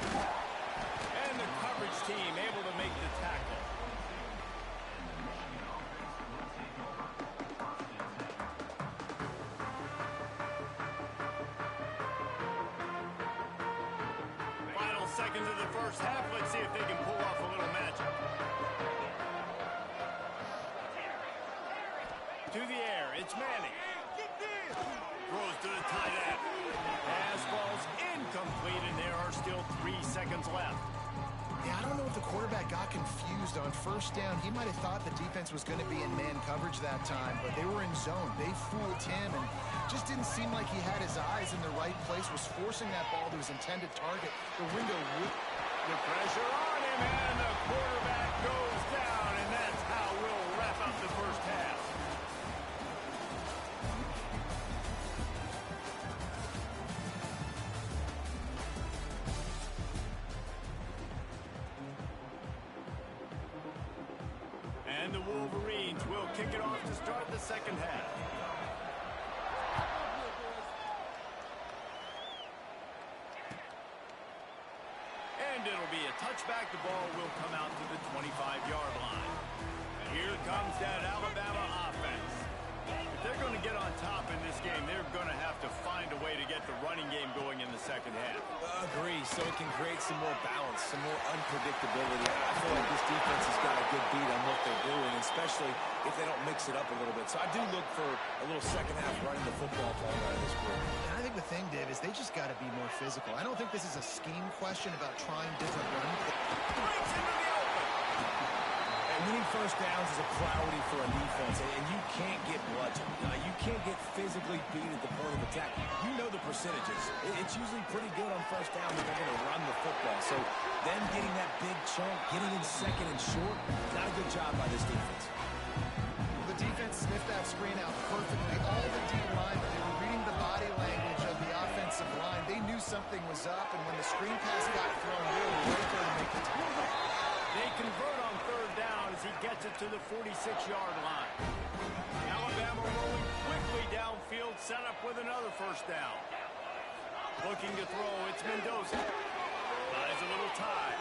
B: And the coverage team able to make the tackle. Seconds of the first half. Let's see if they can pull off a little magic. To the air, it's Manning. Throws to the tight end. Pass falls incomplete, and there are still 3 seconds left.
A: Yeah, I don't know if the quarterback got confused on first down. He might have thought the defense was going to be in man coverage that time, but they were in zone. They fooled him and just didn't seem like he had his eyes in the right place, was forcing that ball to his intended target. The window with
B: the pressure on him, and the quarterback goes down, and that's how we'll wrap up the first half. And the Wolverines will kick it off to start the second half. And it'll be a touchback. The ball will come out to the 25-yard line. And here comes that Alabama offense. If they're going to get on top in this game, they're going to have to find a way to get the running game going in the second half.
C: Agree, so it can create some more balance, some more unpredictability. I feel like this defense has got a good beat on what they're doing, especially if they don't mix it up a little bit. So I do look for a little second half running the football playing out of this group.
A: And I think the thing, Dave, is they just got to be more physical. I don't think this is a scheme question about trying different runs.
B: Breaks into the open.
C: And winning first downs is a priority for a defense, and you can't get bludgeoned. You can't get physically beat at the point of attack. You know the percentages. It's usually pretty good on first down that they're going to run the football. So them getting that big chunk, getting in second and short, not a good job by this defense.
A: The defense sniffed that screen out perfectly. All the D line, they were reading the body language of the offensive line. They knew something was up, and when the screen pass got thrown, they were right there to make the tackle.
B: They convert on third down as he gets it to the 46-yard line. Alabama rolling quickly downfield, set up with another first down. Looking to throw, it's Mendoza. Buys a little time.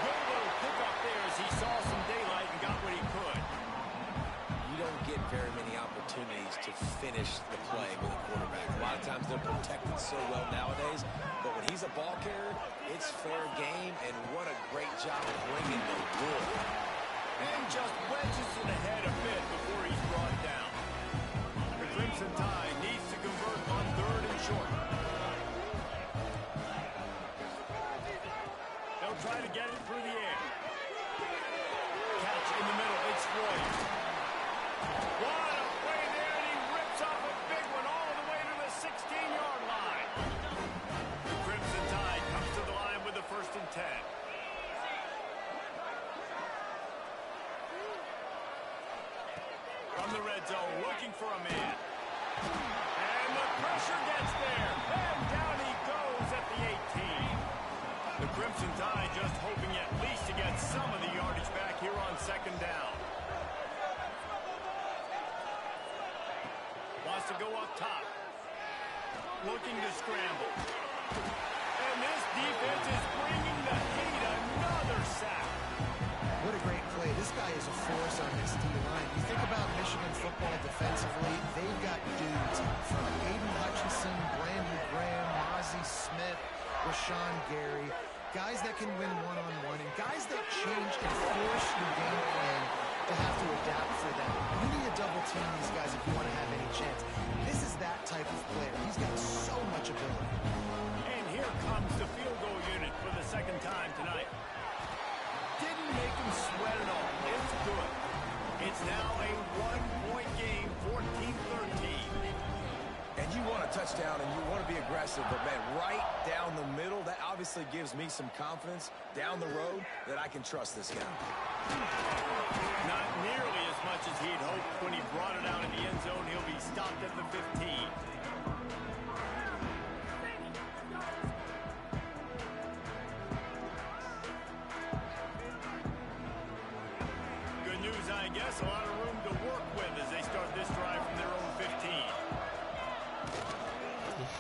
B: Good little pickup there as he saw some daylight and got what he could.
C: You don't get very many opportunities to finish the play with a quarterback. A lot of times they're protected so well nowadays, but when he's a ball carrier, it's fair game, and what a great job of bringing the wood.
B: And just wedges it ahead a bit before he's brought down. The Crimson Tide needs to convert on third and short. They'll try to get it through the air. Catch in the middle, it's Floyd. What a play there, and he rips off a big one all the way to the 16-yard line. The Crimson Tide comes to the line with the 1st and 10. From the red zone, looking for a man. And the pressure gets there. And down he goes at the 18. The Crimson Tide just hoping at least to get some of the yardage back here on second down. Wants to go up top. Looking to scramble. And this defense is bringing the heat. Another sack.
A: What a great play. This guy is a force on this D-line. You think about Michigan football defensively, they've got dudes from Aiden Hutchinson, Brandon Graham, Mozzie Smith, Rashawn Gary, guys that can win one-on-one, and guys that change and force your game plan to have to adapt for them. You need to double team these guys if you want to have any chance. This is that type of player. He's got so much ability.
B: And here comes the field goal unit for the second time tonight. Didn't make him sweat at all. It's good. It's now a one-point game, 14-13.
C: And you want a touchdown and you want to be aggressive, but man, right down the middle, that obviously gives me some confidence down the road that I can trust this guy.
B: Not nearly as much as he'd hoped when he brought it out in the end zone. He'll be stopped at the 15.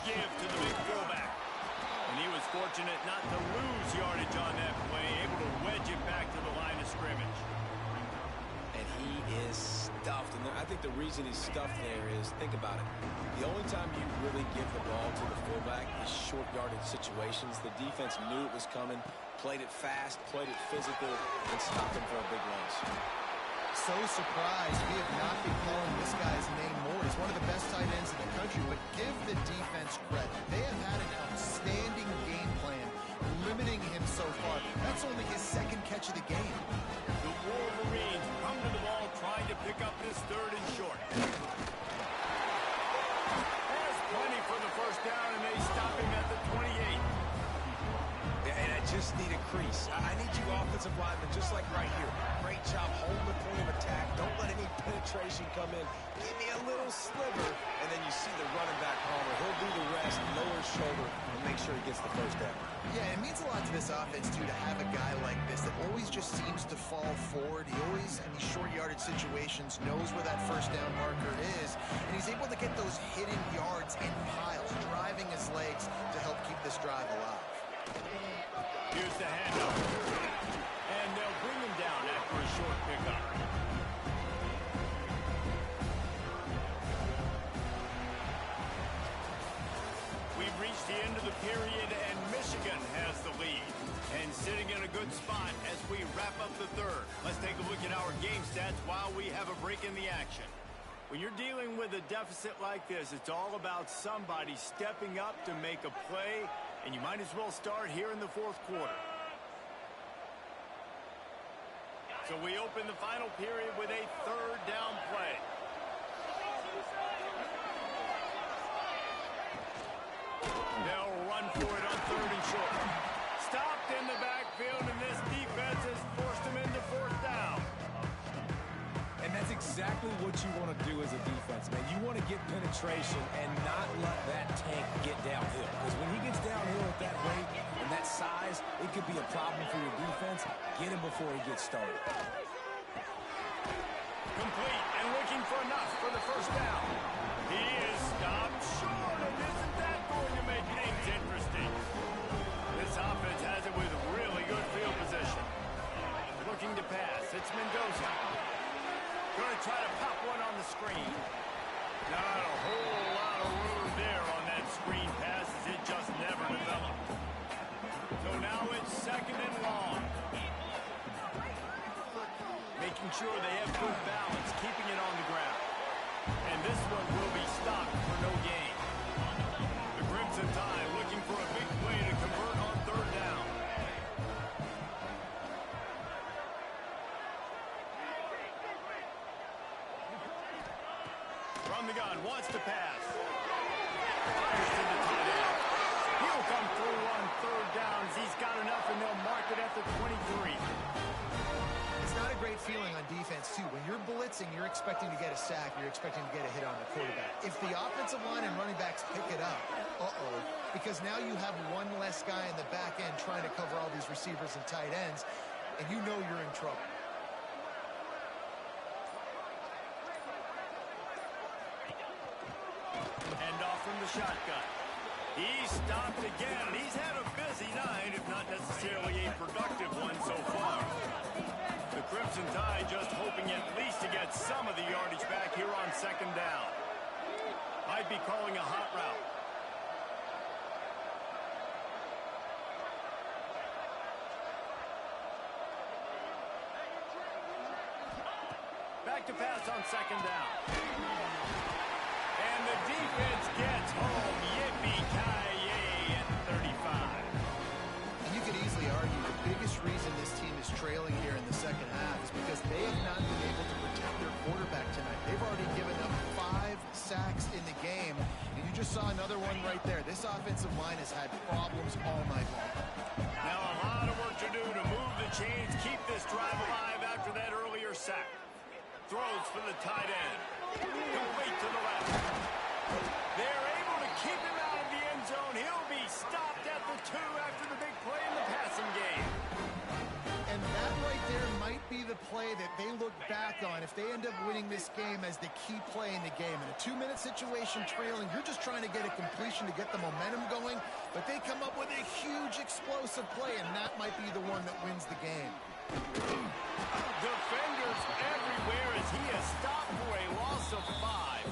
B: give to the big fullback. And he was fortunate not to lose yardage on that play, able to wedge it back to the line of scrimmage.
C: And he is stuffed. And I think the reason he's stuffed there is, think about it. The only time you really give the ball to the fullback is short yardage situations. The defense knew it was coming, played it fast, played it physical, and stopped him for a big loss.
A: So surprised we have not been calling this guy's name more. He's one of the best tight ends in the country, but give the defense credit. They have had an outstanding game plan, limiting him so far. That's only his second catch of the game.
B: The Wolverines come to the ball trying to pick up this 3rd and short. There's plenty for the first down, and they stop him at the 28.
C: And I just need a crease. I need you offensive linemen, just like right here. Great job holding the point of attack. Don't let any penetration come in. Give me a little sliver, and then you see the running back Homer. He'll do the rest, lower his shoulder, and make sure he gets the first down.
A: Yeah, it means a lot to this offense, too, to have a guy like this that always just seems to fall forward. He always, in these short yardage situations, knows where that first down marker is, and he's able to get those hidden yards in piles, driving his legs to help keep this drive alive.
B: Here's the handoff. And they'll bring him down after a short pickup. We've reached the end of the period, and Michigan has the lead. And sitting in a good spot as we wrap up the 3rd. Let's take a look at our game stats while we have a break in the action. When you're dealing with a deficit like this, it's all about somebody stepping up to make a play, and you might as well start here in the 4th quarter. So we open the final period with a 3rd down play. They'll run for it on 3rd and short. Stopped in the backfield, and this defense has forced him into 4th down.
C: And that's exactly what you want to do as a defense, man. You want to get penetration and not let that tank get downhill. Because when he gets downhill at that rate and that size, it could be a problem for your defense. Get him before he gets started.
B: Complete and looking for enough for the first down. He is stopped short, and isn't that going to make things interesting? This offense has it with really good field position. Looking to pass. It's Mendoza. Going to try to pop one on the screen. Not a whole lot of room there on that screen pass as it just never developed. So now it's 2nd and long. Making sure they have good balance, keeping it on the ground. And this one will be stopped for no gain. The Crimson Tide looking for a big play to convert on 3rd down. From the gun, wants to pass. Fires to the tight end. He'll come through on 3rd downs. He's got enough, and they'll mark it at the 23.
A: It's not a great feeling on defense, too. When you're blitzing, you're expecting to get a sack. You're expecting to get a hit on the quarterback. If the offensive line and running backs pick it up, because now you have one less guy in the back end trying to cover all these receivers and tight ends, and you know you're in trouble.
B: Handoff from the shotgun. He stopped again. He's had a busy night, if not necessarily a productive one so far. The Crimson Tide just hoping at least to get some of the yardage back here on 2nd down. Might be calling a hot route. Back to pass on 2nd down. And the defense gets home. Yippee-ki-yay at 35.
A: You could easily argue the biggest reason this team is trailing here in the 2nd half is because they have not been able to protect their quarterback tonight. They've already given up 5 sacks in the game, and you just saw another one right there. This offensive line has had problems all night long.
B: Now a lot of work to do to move the chains, keep this drive alive after that earlier sack. Throws for the tight end. Complete to the left. They're able to keep him out of the end zone. He'll be stopped at the 2 after the big play in the passing game.
A: And that right there might be the play that they look back on if they end up winning this game as the key play in the game. In a 2-minute situation trailing, you're just trying to get a completion to get the momentum going, but they come up with a huge explosive play, and that might be the one that wins the game.
B: Defenders everywhere as he is stopped for a loss of 5.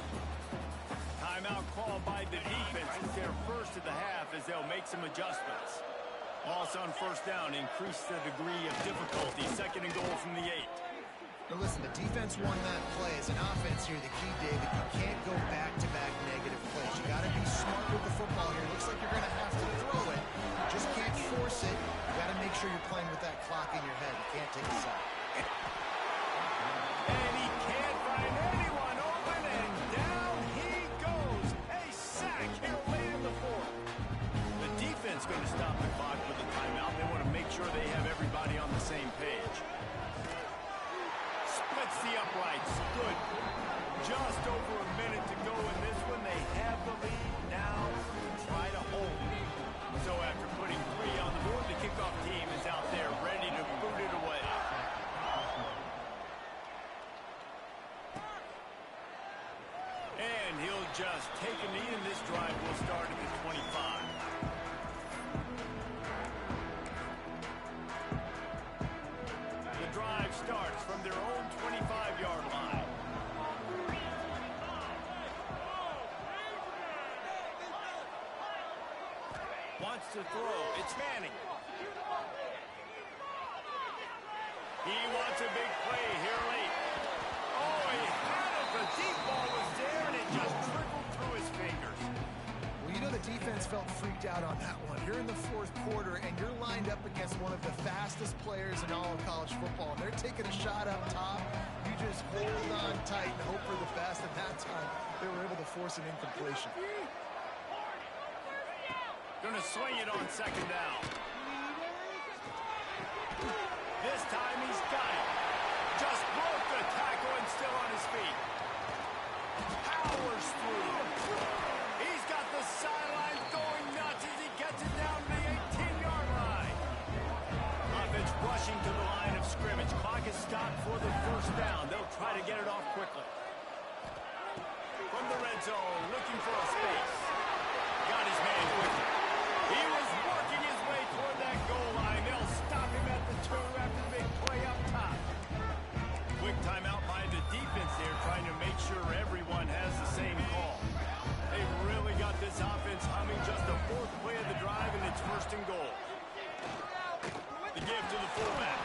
B: Timeout called by the defense. It's their first of the half as they'll make some adjustments. Loss on first down, increase the degree of difficulty. 2nd and goal from the 8.
A: Now listen, the defense won that play. As an offense here, the key, David, you can't go back-to-back negative plays. You got to be smart with the football here. Looks like you're going to have to throw it. You just can't force it. You got to make sure you're playing with that clock in your head. You can't take a sack.
B: And he can't find anyone open, and down he goes. A sack here late in the 4th. The defense going to stop the clock with a timeout. They want to make sure they have everybody on the same page. Splits the uprights. Good. Just over a minute to go in this one. They have the lead. Now try to hold it. So after putting 3 on the board, the kickoff team is out there ready to boot it away. And he'll just take a knee, and this drive will start at the 25. The drive starts from their own 25-yard line. Wants to throw. It's Manning. He wants a big play here late. Oh, he had it. The deep ball was there, and it just trickled through his fingers.
A: Well, you know the defense felt freaked out on that one. You're in the 4th quarter, and you're lined up against one of the fastest players in all of college football. They're taking a shot up top. You just hold on tight and hope for the best. At that time, they were able to force an incompletion.
B: Going to swing it on 2nd down. This time he's got it. Just broke the tackle and still on his feet. Powers through. He's got the sideline going nuts as he gets it down to the 18-yard line. Offense rushing to the line of scrimmage. Clock is stopped for the 1st down. They'll try to get it off quickly. From the red zone, looking for a space. Got his man quickly. He was working his way toward that goal line. They'll stop him at the 2 after the big play up top. Quick timeout by the defense there, trying to make sure everyone has the same call. They've really got this offense humming. Just the 4th play of the drive, and it's 1st and goal. The give to the fullback.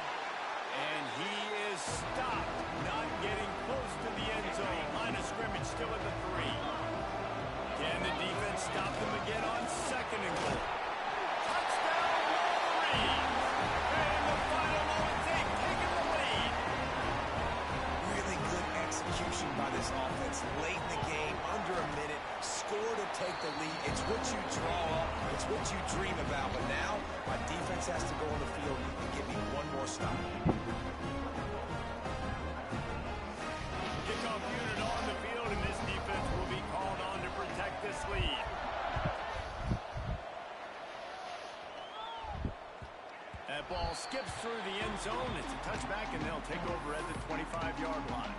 B: And he is stopped, not getting close to the end zone. Line of scrimmage still at the 3. Can the defense stop them again on 2nd and goal? Touchdown, Wolverines! And the final moments, they've taken the lead.
C: Really good execution by this offense. Late in the game, under a minute, score to take the lead. It's what you draw up. It's what you dream about. But now, my defense has to go on the field and give me one more stop.
B: Kickoff unit on the field, and this defense will be called on to protect this lead. That ball skips through the end zone. It's a touchback, and they'll take over at the 25-yard line.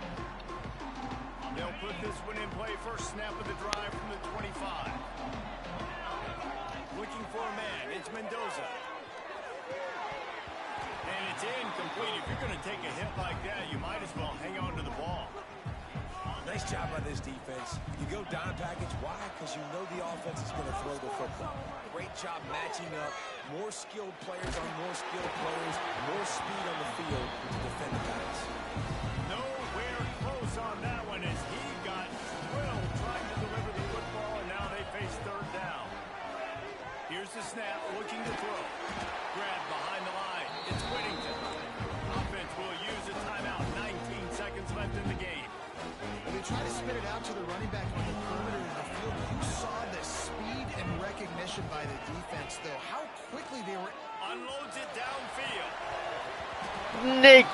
B: They'll put this one in play. First snap of the drive from the 25. Looking for a man. It's Mendoza. And it's incomplete. If you're going to take a hit like that, you might as well hang on to the ball.
C: Nice job by this defense. You go down package. Why? Because you know the offense is going to throw the football. Great job matching up. More skilled players on more skilled players. More speed on the field to defend the pass.
B: Nowhere close on that one as he got drilled trying to deliver the football, and now they face 3rd down. Here's the snap, looking to throw. Grab behind the line. It's Whittington. Offense will use a timeout. 19 seconds left in the game.
A: When they try to spit it out to the running back on the perimeter of the field, you saw the speed and recognition by the defense, though. How quickly they were...
B: Unloads it downfield.
D: Nick